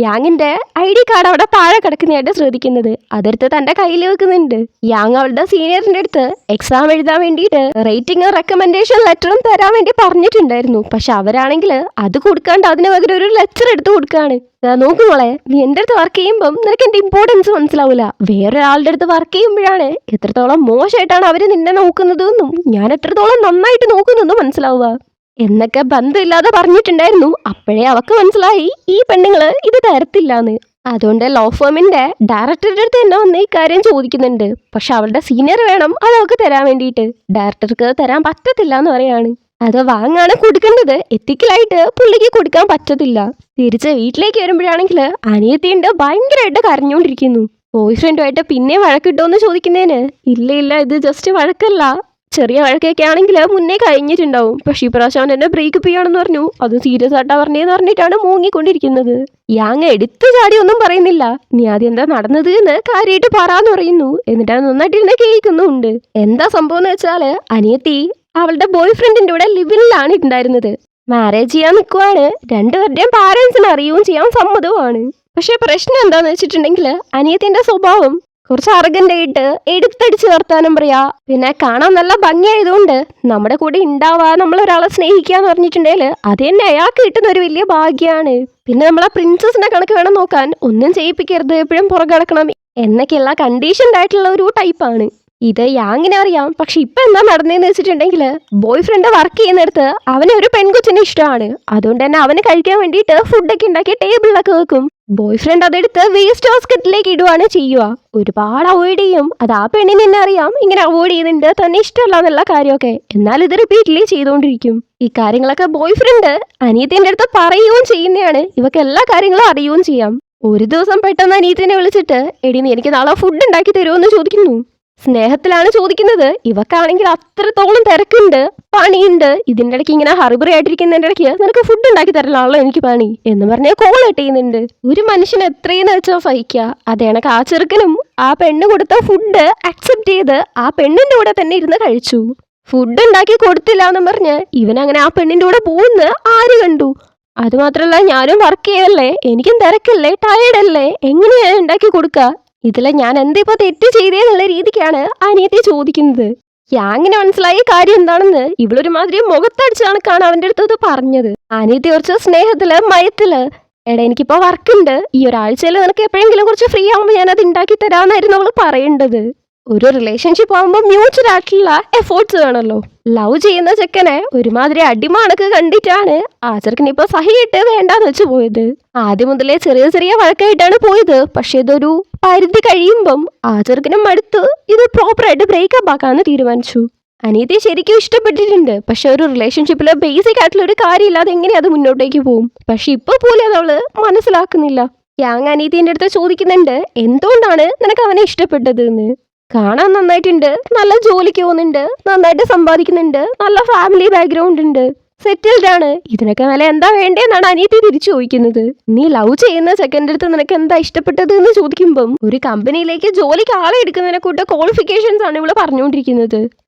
യാങ്ങിന്റെ ID കാർഡ് അവിടെ താഴെ കിടക്കുന്നതായിട്ട് ശ്രദ്ധിക്കുന്നത്. അതെടുത്ത് തന്റെ കയ്യിൽ വെക്കുന്നുണ്ട്. യാങ് അവളുടെ സീനിയറിന്റെ അടുത്ത് എക്സാം എഴുതാൻ വേണ്ടിയിട്ട് റേറ്റിംഗ് റെക്കമെൻഡേഷൻ ലെറ്ററും തരാൻ വേണ്ടി പറഞ്ഞിട്ടുണ്ടായിരുന്നു. പക്ഷെ അവരാണെങ്കിൽ അത് കൊടുക്കാണ്ട് അതിന് പകരം ഒരു ലെക്ചർ എടുത്ത് കൊടുക്കുകയാണ്. നോക്കുമോളെ, നീ എൻ്റെ അടുത്ത് വർക്ക് ചെയ്യുമ്പം നിനക്ക് എൻ്റെ ഇമ്പോർട്ടൻസ് മനസ്സിലാവില്ല. വേറൊരാളുടെ അടുത്ത് വർക്ക് ചെയ്യുമ്പോഴാണ് എത്രത്തോളം മോശമായിട്ടാണ് അവർ നിന്നെ നോക്കുന്നതെന്നും ഞാൻ എത്രത്തോളം നന്നായിട്ട് നോക്കുന്നെന്നും മനസ്സിലാവുക എന്നൊക്കെ ബന്ധമില്ലാതെ പറഞ്ഞിട്ടുണ്ടായിരുന്നു. അപ്പോഴേ അവക്ക് മനസ്സിലായി ഈ പെണ്ണുങ്ങള് ഇത് തരത്തില്ലാന്ന്. അതുകൊണ്ട് ലോ ഫേമിന്റെ ഡയറക്ടറുടെ അടുത്ത് തന്നെ വന്ന് ഈ കാര്യം ചോദിക്കുന്നുണ്ട്. പക്ഷെ അവളുടെ സീനിയർ വേണം അതവക്ക് തരാൻ വേണ്ടിയിട്ട്. ഡയറക്ടർക്ക് തരാൻ പറ്റത്തില്ല എന്ന് പറയാണ്. അത് വാങ്ങാണ് കൊടുക്കേണ്ടത്, എത്തിക്കലായിട്ട് പുള്ളിക്ക് കൊടുക്കാൻ പറ്റത്തില്ല. തിരിച്ച് വീട്ടിലേക്ക് വരുമ്പോഴാണെങ്കിൽ അനിയത്തിയുണ്ട് ഭയങ്കരമായിട്ട് കരഞ്ഞുകൊണ്ടിരിക്കുന്നു. ബോയ് ഫ്രണ്ടുമായിട്ട് പിന്നെ വഴക്കിട്ടോന്ന് ചോദിക്കുന്നതിന് ഇല്ല ഇത് ജസ്റ്റ് വഴക്കല്ല, ചെറിയ വഴക്കൊക്കെ ആണെങ്കിൽ മുന്നേ കഴിഞ്ഞിട്ടുണ്ടാവും. പക്ഷെ ഇപ്രാവശ്യം അവൻ എന്നെ ബ്രേക്കപ്പ് ചെയ്യണമെന്ന് പറഞ്ഞു. അത് സീരിയസ് ആയിട്ടാ പറഞ്ഞതെന്ന് പറഞ്ഞിട്ടാണ് മൂങ്ങിക്കൊണ്ടിരിക്കുന്നത്. യാങ് എടുത്തു ചാടി ഒന്നും പറയുന്നില്ല. നീ ആദ്യം എന്താ നടന്നത് എന്ന് കാര്യമായിട്ട് പറയാന്ന് പറയുന്നു. എന്നിട്ട് നന്നായിട്ടിരുന്ന് കേൾക്കുന്നുണ്ട്. എന്താ സംഭവം എന്ന് വെച്ചാല് അനിയത്തി അവളുടെ ബോയ് ഫ്രണ്ടിന്റെ കൂടെ ലിവിലാണ് ഉണ്ടായിരുന്നത്. മാരേജ് ചെയ്യാൻ നിൽക്കുവാണ്. രണ്ടുപേരുടെയും പാരൻസിന് അറിയുകയും ചെയ്യാൻ സമ്മതവുമാണ്. പക്ഷെ പ്രശ്നം എന്താന്ന് വെച്ചിട്ടുണ്ടെങ്കിൽ അനിയത്തിന്റെ സ്വഭാവം കുറച്ച് അർഗൻ്റായിട്ട് എടുത്തടിച്ച് നിർത്താനും പറയാ. പിന്നെ കാണാൻ നല്ല ഭംഗിയായതുകൊണ്ട് നമ്മുടെ കൂടെ ഉണ്ടാവാ, നമ്മളൊരാളെ സ്നേഹിക്കാന്ന് പറഞ്ഞിട്ടുണ്ടെങ്കിൽ അത് തന്നെ അയാൾക്ക് കിട്ടുന്ന ഒരു വലിയ ഭാഗ്യമാണ്. പിന്നെ നമ്മളെ പ്രിൻസസിന്റെ കണക്ക് വേണം നോക്കാൻ, ഒന്നും ചെയ്യിപ്പിക്കരുത്, എപ്പോഴും പുറകെ കിടക്കണം എന്നൊക്കെയുള്ള കണ്ടീഷൻഡ് ആയിട്ടുള്ള ഒരു ടൈപ്പാണ്. ഇത് യാങ്ങിനെ അറിയാം. പക്ഷെ ഇപ്പൊ എന്താ നടന്നതെന്ന് വെച്ചിട്ടുണ്ടെങ്കിൽ ബോയ് ഫ്രണ്ട് വർക്ക് ചെയ്യുന്നിടത്ത് അവന് ഒരു പെൺകൊച്ചിനെ ഇഷ്ടമാണ്. അതുകൊണ്ട് തന്നെ അവന് കഴിക്കാൻ വേണ്ടിയിട്ട് ഫുഡൊക്കെ ഉണ്ടാക്കി ടേബിളിലൊക്കെ വെക്കും. ബോയ് ഫ്രണ്ട് അതെടുത്ത് വേസ്റ്റ് ബാസ്കറ്റിലേക്ക് ഇടുവാണ് ചെയ്യുക. ഒരുപാട് അവോയ്ഡ് ചെയ്യും. അത് ആ പെണ്ണിന് തന്നെ അറിയാം ഇങ്ങനെ അവോയ്ഡ് ചെയ്യുന്നുണ്ട്, തന്നെ ഇഷ്ടമല്ല എന്നുള്ള കാര്യമൊക്കെ. എന്നാൽ ഇത് റിപ്പീറ്റ്ലി ചെയ്തുകൊണ്ടിരിക്കും. ഈ കാര്യങ്ങളൊക്കെ ബോയ് ഫ്രണ്ട് അനിയത്തിന്റെ അടുത്ത് പറയുകയും ചെയ്യുന്നതാണ്. ഇവക്ക് എല്ലാ കാര്യങ്ങളും അറിയുകയും ചെയ്യാം. ഒരു ദിവസം പെട്ടെന്ന് അനിയത്തിനെ വിളിച്ചിട്ട് എടി നീ എനിക്ക് നാളെ ഫുഡ് ഉണ്ടാക്കി തരുമോ എന്ന് ചോദിക്കുന്നു. സ്നേഹത്തിലാണ് ചോദിക്കുന്നത്. ഇവക്കാണെങ്കിൽ അത്രത്തോളം തിരക്കുണ്ട്, പണിയുണ്ട്. ഇതിൻ്റെ ഇടയ്ക്ക് ഇങ്ങനെ ഹറിബറി ആയിട്ടിരിക്കുന്നതിൻ്റെ ഇടയ്ക്ക് നിനക്ക് ഫുഡ് ഉണ്ടാക്കി തരലാണല്ലോ എനിക്ക് പണി എന്ന് പറഞ്ഞ് കോൾ കട്ട് ചെയ്യുന്നുണ്ട്. ഒരു മനുഷ്യൻ എത്രയെന്ന് വെച്ചാൽ സഹിക്കുക. അതേണക്ക് ആ ചെറുക്കനും ആ പെണ്ണ് കൊടുത്ത ഫുഡ് അക്സെപ്റ്റ് ചെയ്ത് ആ പെണ്ണിന്റെ കൂടെ തന്നെ ഇരുന്ന് കഴിച്ചു. ഫുഡ് ഉണ്ടാക്കി കൊടുത്തില്ല എന്നും പറഞ്ഞ് ഇവനങ്ങനെ ആ പെണ്ണിന്റെ കൂടെ പോകുന്ന ആര് കണ്ടു? അതുമാത്രമല്ല ഞാനും വർക്ക് ചെയ്യല്ലേ, എനിക്കും തിരക്കല്ലേ, ടയേർഡല്ലേ, എങ്ങനെയാ ഉണ്ടാക്കി കൊടുക്കുക? ഇതിലെ ഞാൻ എന്തിപ്പോ തെറ്റ് ചെയ്തേന്നുള്ള രീതിക്കാണ് അനിയത്തി ചോദിക്കുന്നത്. യാങ്ങിന് മനസ്സിലായ കാര്യം എന്താണെന്ന് ഇവളൊരുമാതിരി മുഖത്തടിച്ച കണക്കാണ് അവന്റെ അടുത്തത് പറഞ്ഞത്. അനിയത്തി കുറച്ച് സ്നേഹത്തില് മയത്തില് എടാ എനിക്കിപ്പോ വർക്കുണ്ട്, ഈ ഒരാഴ്ചയിൽ നിനക്ക് എപ്പോഴെങ്കിലും കുറച്ച് ഫ്രീ ആകുമ്പോൾ ഞാൻ അത് ഉണ്ടാക്കി തരാമെന്നായിരുന്നു അവള് പറയേണ്ടത്. ഒരു റിലേഷൻഷിപ്പ് ആകുമ്പോൾ മ്യൂച്വൽ ആയിട്ടുള്ള എഫേർട്സ് വേണമല്ലോ. ലവ് ചെയ്യുന്ന ചെക്കനെ ഒരുമാതിരി അടിമാണക്ക് കണ്ടിട്ടാണ് ആ ചെറുക്കൻ ഇപ്പൊ സഹിയിട്ട് വേണ്ടാന്ന് വെച്ച് പോയത്. ആദ്യം മുതലേ ചെറിയ ചെറിയ വഴക്കായിട്ടാണ് പോയത്. പക്ഷെ ഇതൊരു പരിധി കഴിയുമ്പം ആ ചെറുക്കനും മടുത്ത് ഇത് പ്രോപ്പറായിട്ട് ബ്രേക്കപ്പ് ആക്കാന്ന് തീരുമാനിച്ചു. അനിയത്തെ ശരിക്കും ഇഷ്ടപ്പെട്ടിട്ടുണ്ട്. പക്ഷെ ഒരു റിലേഷൻഷിപ്പില് ബേസിക് ആയിട്ടുള്ള ഒരു കാര്യമില്ലാതെ എങ്ങനെ അത് മുന്നോട്ടേക്ക് പോകും? പക്ഷെ ഇപ്പൊ പോലും അതവള് മനസ്സിലാക്കുന്നില്ല. യാങ് അനിയത്തിന്റെ അടുത്ത് ചോദിക്കുന്നുണ്ട് എന്തുകൊണ്ടാണ് നിനക്ക് അവനെ ഇഷ്ടപ്പെട്ടത് എന്ന്. കാണാൻ നന്നായിട്ടുണ്ട്, നല്ല ജോലിക്ക് പോകുന്നുണ്ട്, നന്നായിട്ട് സമ്പാദിക്കുന്നുണ്ട്, നല്ല ഫാമിലി ബാക്ക്ഗ്രൗണ്ട് ഉണ്ട്, സെറ്റിൽഡ് ആണ്. ഇതിനൊക്കെ മേലെ എന്താ വേണ്ടതെന്നാണ് അനിയത്തി തിരിച്ചു ചോദിക്കുന്നത്. നീ ലവ് ചെയ്യുന്ന സെക്കൻഡ് അടുത്ത് നിനക്ക് എന്താ ഇഷ്ടപ്പെട്ടത് എന്ന് ചോദിക്കുമ്പം ഒരു കമ്പനിയിലേക്ക് ജോലിക്ക് ആളെ എടുക്കുന്നതിനെ കൂട്ട് ക്വാളിഫിക്കേഷൻസ് ആണ് ഇവള് പറഞ്ഞുകൊണ്ടിരിക്കുന്നത്.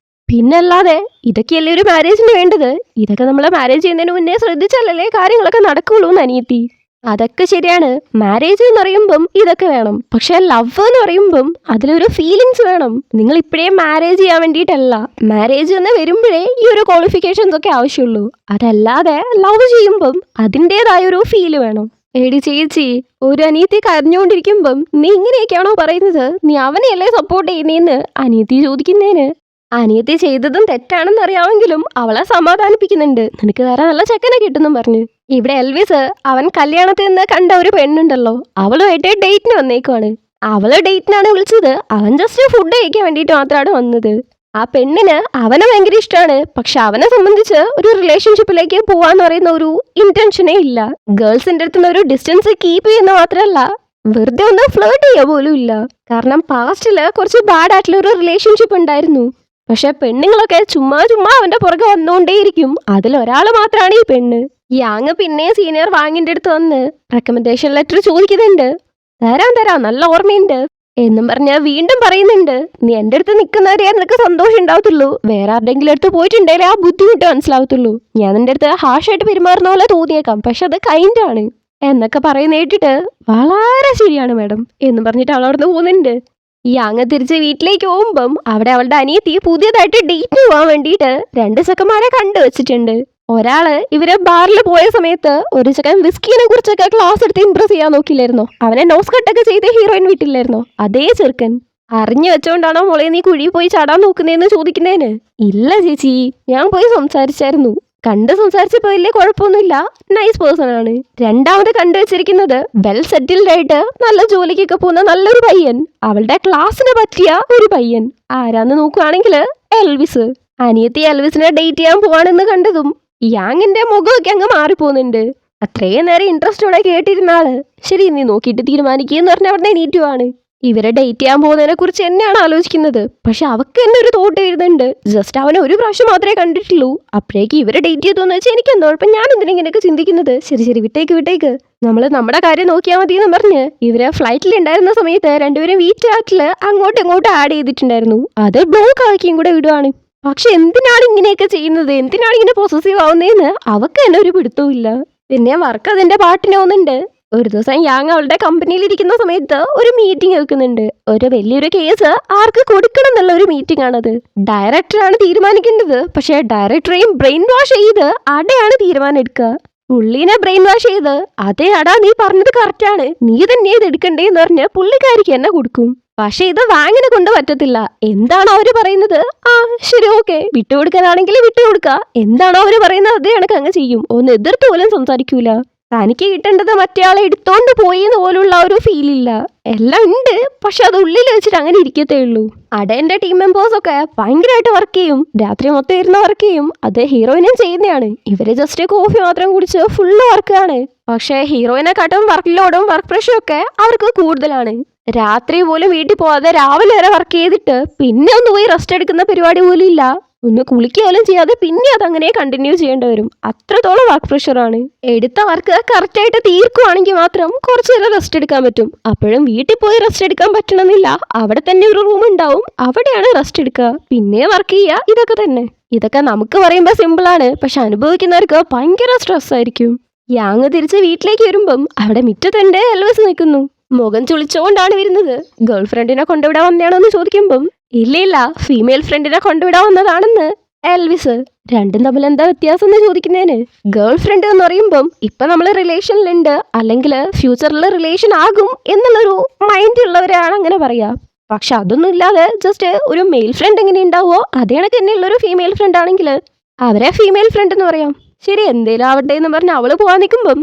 പിന്നല്ലാതെ ഇതൊക്കെയല്ലേ ഒരു മാരേജിന് വേണ്ടത്? ഇതൊക്കെ നമ്മൾ മാരേജ് ചെയ്യുന്നതിന് മുന്നേ ശ്രദ്ധിച്ചാലല്ലേ കാര്യങ്ങളൊക്കെ നടക്കുള്ളൂ എന്ന് അനിയത്തി. അതൊക്കെ ശരിയാണ്, മാരേജ് എന്ന് പറയുമ്പം ഇതൊക്കെ വേണം. പക്ഷെ ലവ് എന്ന് പറയുമ്പം അതിലൊരു ഫീലിങ്സ് വേണം. നിങ്ങൾ ഇപ്പോഴേ മാരേജ് ചെയ്യാൻ വേണ്ടിയിട്ടല്ല, മാരേജ് എന്ന് വരുമ്പോഴേ ഈ ഒരു ക്വാളിഫിക്കേഷൻസ് ഒക്കെ ആവശ്യമുള്ളൂ. അതല്ലാതെ ലവ് ചെയ്യുമ്പം അതിൻ്റെതായ ഒരു ഫീല് വേണം. എടി ചേച്ചി, ഒരു അനിയത്തി കരഞ്ഞുകൊണ്ടിരിക്കുമ്പം നീ ഇങ്ങനെയൊക്കെയാണോ പറയുന്നത്? നീ അവനെയല്ലേ സപ്പോർട്ട് ചെയ്യുന്നതെന്ന് അനിയത്തി ചോദിക്കുന്നതിന് അനിയത്തി ചെയ്തതും തെറ്റാണെന്ന് അറിയാമെങ്കിലും അവളെ സമാധാനിപ്പിക്കുന്നുണ്ട്. നിനക്ക് വേറെ നല്ല ചെക്കനെ കിട്ടുന്നും പറഞ്ഞു. ഇവിടെ എൽവിസ് അവൻ കല്യാണത്തിൽ നിന്ന് കണ്ട ഒരു പെണ്ണുണ്ടല്ലോ, അവളുമായിട്ട് ഡേറ്റിന് വന്നേക്കുവാണ്. അവള് ഡേറ്റിനാണ് വിളിച്ചത്. അവൻ ജസ്റ്റ് ഫുഡ് കഴിക്കാൻ വേണ്ടിയിട്ട് മാത്രമാണ് വന്നത്. ആ പെണ്ണിന് അവനെ ഭയങ്കര ഇഷ്ടമാണ്. പക്ഷെ അവനെ സംബന്ധിച്ച് ഒരു റിലേഷൻഷിപ്പിലേക്ക് പോവാന്ന് പറയുന്ന ഒരു ഇന്റൻഷനേ ഇല്ല. ഗേൾസിന്റെ അടുത്തുനിന്ന് ഒരു ഡിസ്റ്റൻസ് കീപ്പ് ചെയ്യുന്ന മാത്രമല്ല, വെറുതെ ഒന്ന് ഫ്ലേർട്ട് ചെയ്യുക പോലും ഇല്ല. കാരണം പാസ്റ്റില് കുറച്ച് ബാഡ് ആയിട്ടുള്ള ഒരു റിലേഷൻഷിപ്പ് ഉണ്ടായിരുന്നു. പക്ഷെ പെണ്ണുങ്ങളൊക്കെ ചുമ്മാ അവന്റെ പുറകെ വന്നുകൊണ്ടേയിരിക്കും. അതിലൊരാൾ മാത്രമാണ് ഈ പെണ്ണ്. യാങ് പിന്നെ സീനിയർ വാങ്ങിന്റെ അടുത്ത് വന്ന് റെക്കമെൻഡേഷൻ ലെറ്റർ ചോദിക്കുന്നുണ്ട്. തരാം നല്ല ഓർമ്മയുണ്ട് എന്നും പറഞ്ഞ് വീണ്ടും പറയുന്നുണ്ട്. നീ എൻ്റെ അടുത്ത് നിൽക്കുന്നവരെ നിനക്ക് സന്തോഷം ഉണ്ടാവത്തുള്ളൂ, വേറെ ആരുടെങ്കിലും അടുത്ത് പോയിട്ടുണ്ടെങ്കിൽ ആ ബുദ്ധിമുട്ട് മനസ്സിലാവത്തുള്ളൂ. ഞാൻ നിന്റെ അടുത്ത് ഹാഷായിട്ട് പെരുമാറുന്ന പോലെ തോന്നിയേക്കാം, പക്ഷെ അത് കൈൻഡാണ്. എന്നൊക്കെ പറയുന്ന കേട്ടിട്ട് വളരെ ശരിയാണ് മാഡം എന്ന് പറഞ്ഞിട്ട് അവൾ അവിടെ നിന്ന് പോകുന്നുണ്ട്. യാങ് തിരിച്ച് വീട്ടിലേക്ക് പോകുമ്പം അവിടെ അവളുടെ അനിയത്തി പുതിയതായിട്ട് ഡേറ്റ് പോകാൻ വേണ്ടിയിട്ട് 2 ചെക്കന്മാരെ കണ്ടുവച്ചിട്ടുണ്ട്. ഒരാള് ഇവരെ ബാറിൽ പോയ സമയത്ത് ഒരു ചെക്കൻ വിസ്കിനെ കുറിച്ചൊക്കെ ക്ലാസ് എടുത്ത് ഇംപ്രസ് ചെയ്യാൻ നോക്കില്ലായിരുന്നോ, അവനെ നോസ് കട്ടൊക്കെ ചെയ്ത് ഹീറോയിൻ വീട്ടിലായിരുന്നോ, അതേ ചെറുക്കൻ. അറിഞ്ഞു വെച്ചോണ്ടാണോ മോളെ നീ കുഴി പോയി ചാടാൻ നോക്കുന്നതെന്ന് ചോദിക്കുന്നതിന്, ഇല്ല ചേച്ചി ഞാൻ പോയി സംസാരിച്ചായിരുന്നു, കണ്ട് സംസാരിച്ചപ്പോ വലിയ കുഴപ്പമൊന്നുമില്ല, നൈസ് പേഴ്സൺ ആണ്. രണ്ടാമത് കണ്ടുവച്ചിരിക്കുന്നത് വെൽ സെറ്റിൽഡ് ആയിട്ട് നല്ല ജോലിക്കൊക്കെ പോകുന്ന നല്ലൊരു പയ്യൻ, അവളുടെ ക്ലാസ്സിന് പറ്റിയ ഒരു പയ്യൻ. ആരാന്ന് നോക്കുകയാണെങ്കിൽ എൽവിസ്. അനിയത്തി എൽവിസിനെ ഡേറ്റ് ചെയ്യാൻ പോവാണെന്ന് കണ്ടതും യാങ്ങിന്റെ മുഖമൊക്കെ അങ്ങ് മാറിപ്പോകുന്നുണ്ട്. അത്രയും നേരം ഇൻട്രസ്റ്റോടെ കേട്ടിരുന്ന ആള് ശരി നീ നോക്കിയിട്ട് തീരുമാനിക്കുകയെന്ന് പറഞ്ഞ അവിടെ എണീറ്റുവാണ്. ഇവരെ ഡേറ്റ് ചെയ്യാൻ പോകുന്നതിനെ കുറിച്ച് തന്നെയാണ് ആലോചിക്കുന്നത്. പക്ഷെ അവക്ക് തന്നെ ഒരു തോട്ട് വരുന്നുണ്ട്, ജസ്റ്റ് അവനെ ഒരു പ്രാവശ്യം മാത്രമേ കണ്ടിട്ടുള്ളൂ, അപ്പോഴേക്ക് ഇവരെ ഡേറ്റ് ചെയ്തോന്ന് വെച്ചാൽ എനിക്ക് എന്തോ കുഴപ്പം, ഞാൻ എന്തിനാ ഇങ്ങനെയൊക്കെ ചിന്തിക്കുന്നത്, ശരി ശരി വിട്ടേക്ക് നമ്മൾ നമ്മുടെ കാര്യം നോക്കിയാൽ മതി എന്ന് പറഞ്ഞ് ഇവരെ ഫ്ലൈറ്റിൽ ഉണ്ടായിരുന്ന സമയത്ത് രണ്ടുപേരും വീറ്റാറ്റിൽ അങ്ങോട്ടും ഇങ്ങോട്ടും ആഡ് ചെയ്തിട്ടുണ്ടായിരുന്നു. അത് ബ്ലോക്ക് ആക്കിയും കൂടെ വിടുവാണ്. പക്ഷെ എന്തിനാണ് ഇങ്ങനെയൊക്കെ ചെയ്യുന്നത്, എന്തിനാണ് ഇങ്ങനെ പോസസീവ് ആവുന്നതെന്ന് അവക്ക് തന്നെ ഒരു പിടുത്തവും ഇല്ല. പിന്നെ വർക്ക് അതിന്റെ പാട്ടിന് പോകുന്നുണ്ട്. ഒരു ദിവസം യാങ് അവളുടെ കമ്പനിയിൽ ഇരിക്കുന്ന സമയത്ത് ഒരു മീറ്റിംഗ് വെക്കുന്നുണ്ട്. ഒരു വലിയൊരു കേസ് ആർക്ക് കൊടുക്കണം എന്നുള്ള ഒരു മീറ്റിംഗ് ആണത്. ഡയറക്ടറാണ് തീരുമാനിക്കേണ്ടത്. പക്ഷെ ഡയറക്ടറെയും ബ്രെയിൻ വാഷ് ചെയ്ത് അടയാണ് തീരുമാനം എടുക്കുക. പുള്ളിനെ ബ്രെയിൻ വാഷ് ചെയ്ത് അതേ അടാ നീ പറഞ്ഞത് കറക്റ്റാണ്, നീ തന്നെ ഇത് എടുക്കണ്ടേന്ന് പറഞ്ഞ് പുള്ളിക്കാരിക്ക് എന്നെ കൊടുക്കും. പക്ഷെ ഇത് വാങ്ങിനെ കൊണ്ട് പറ്റത്തില്ല. എന്താണോ അവര് പറയുന്നത് ആ ശരി ഓക്കെ, വിട്ടുകൊടുക്കാനാണെങ്കിൽ വിട്ടുകൊടുക്ക, എന്താണോ അവര് പറയുന്നത് അതേ കണക്ക് അങ്ങ് ചെയ്യും. ഒന്ന് എതിർത്ത് പോലും സംസാരിക്കൂല. തനിക്ക് കിട്ടേണ്ടത് മറ്റേയാളെ എടുത്തോണ്ട് പോയി എന്ന് പോലുള്ള ഒരു ഫീലില്ല. എല്ലാം ഉണ്ട്, പക്ഷെ അത് ഉള്ളിൽ വെച്ചിട്ട് അങ്ങനെ ഇരിക്കത്തേ ഉള്ളൂ. അടേന്റെ ടീം മെമ്പേഴ്സ് ഒക്കെ ഭയങ്കരമായിട്ട് വർക്ക് ചെയ്യും, രാത്രി മൊത്തം ഇരുന്ന് വർക്ക് ചെയ്യും. അത് ഹീറോയിനും ചെയ്യുന്നതാണ്. ഇവര് ജസ്റ്റ് കോഫി മാത്രം കുടിച്ച് ഫുള്ള് വർക്കാണ്. പക്ഷെ ഹീറോയിനെക്കാട്ടും വർക്ക് ലോഡും വർക്ക് പ്രഷറും ഒക്കെ അവർക്ക് കൂടുതലാണ്. രാത്രി പോലും വീട്ടിൽ പോവാതെ രാവിലെ വരെ വർക്ക് ചെയ്തിട്ട് പിന്നെ ഒന്ന് പോയി റെസ്റ്റ് എടുക്കുന്ന പരിപാടി പോലും ഇല്ല. ഒന്ന് കുളിക്കുകയും ചെയ്യാതെ പിന്നെ അതങ്ങനെ കണ്ടിന്യൂ ചെയ്യേണ്ടി വരും. അത്രത്തോളം വർക്ക് പ്രഷറാണ്. എടുത്ത വർക്ക് കറക്റ്റായിട്ട് തീർക്കുവാണെങ്കിൽ മാത്രം കുറച്ചു നേരം റെസ്റ്റ് എടുക്കാൻ പറ്റും. അപ്പോഴും വീട്ടിൽ പോയി റെസ്റ്റ് എടുക്കാൻ പറ്റണമെന്നില്ല. അവിടെ തന്നെ ഒരു റൂം ഉണ്ടാവും, അവിടെയാണ് റെസ്റ്റ് എടുക്കുക, പിന്നെ വർക്ക് ചെയ്യുക. ഇതൊക്കെ തന്നെ. ഇതൊക്കെ നമുക്ക് പറയുമ്പോൾ സിമ്പിളാണ്, പക്ഷെ അനുഭവിക്കുന്നവർക്ക് ഭയങ്കര സ്ട്രെസ് ആയിരിക്കും. യാങ് തിരിച്ച് വീട്ടിലേക്ക് വരുമ്പം അവിടെ മുറ്റത്തുണ്ട് എൽവിസ് നിൽക്കുന്നു. മുഖം ചുളിച്ചോണ്ടാണ് വരുന്നത്. ഗേൾ ഫ്രണ്ടിനെ കൊണ്ടുവിടാൻ വന്നതാണോ എന്ന് ചോദിക്കുമ്പം ഇല്ല ഫീമെയിൽ ഫ്രണ്ടിനെ കൊണ്ടുവിടാൻ വന്നതാണെന്ന് എൽവിസ്. രണ്ടും തമ്മിൽ എന്താ വ്യത്യാസം എന്ന് ചോദിക്കുന്നതിന്, ഗേൾ ഫ്രണ്ട് എന്ന് പറയുമ്പം ഇപ്പൊ നമ്മൾ റിലേഷനിലുണ്ട് അല്ലെങ്കിൽ ഫ്യൂച്ചറിൽ റിലേഷൻ ആകും എന്നുള്ളൊരു മൈൻഡ് ഉള്ളവരാണ് അങ്ങനെ പറയാ. പക്ഷെ അതൊന്നും ഇല്ലാതെ ജസ്റ്റ് ഒരു മെയിൽ ഫ്രണ്ട് എങ്ങനെ ഉണ്ടാവുമോ അതേ കണക്ക് തന്നെയുള്ളൊരു ഫീമെയിൽ ഫ്രണ്ട് ആണെങ്കിൽ അവരെ ഫീമെയിൽ ഫ്രണ്ട് എന്ന് പറയാം. ശരി എന്തേലും ആവട്ടെ എന്ന് പറഞ്ഞ് അവള് പോവാൻ നിൽക്കുമ്പം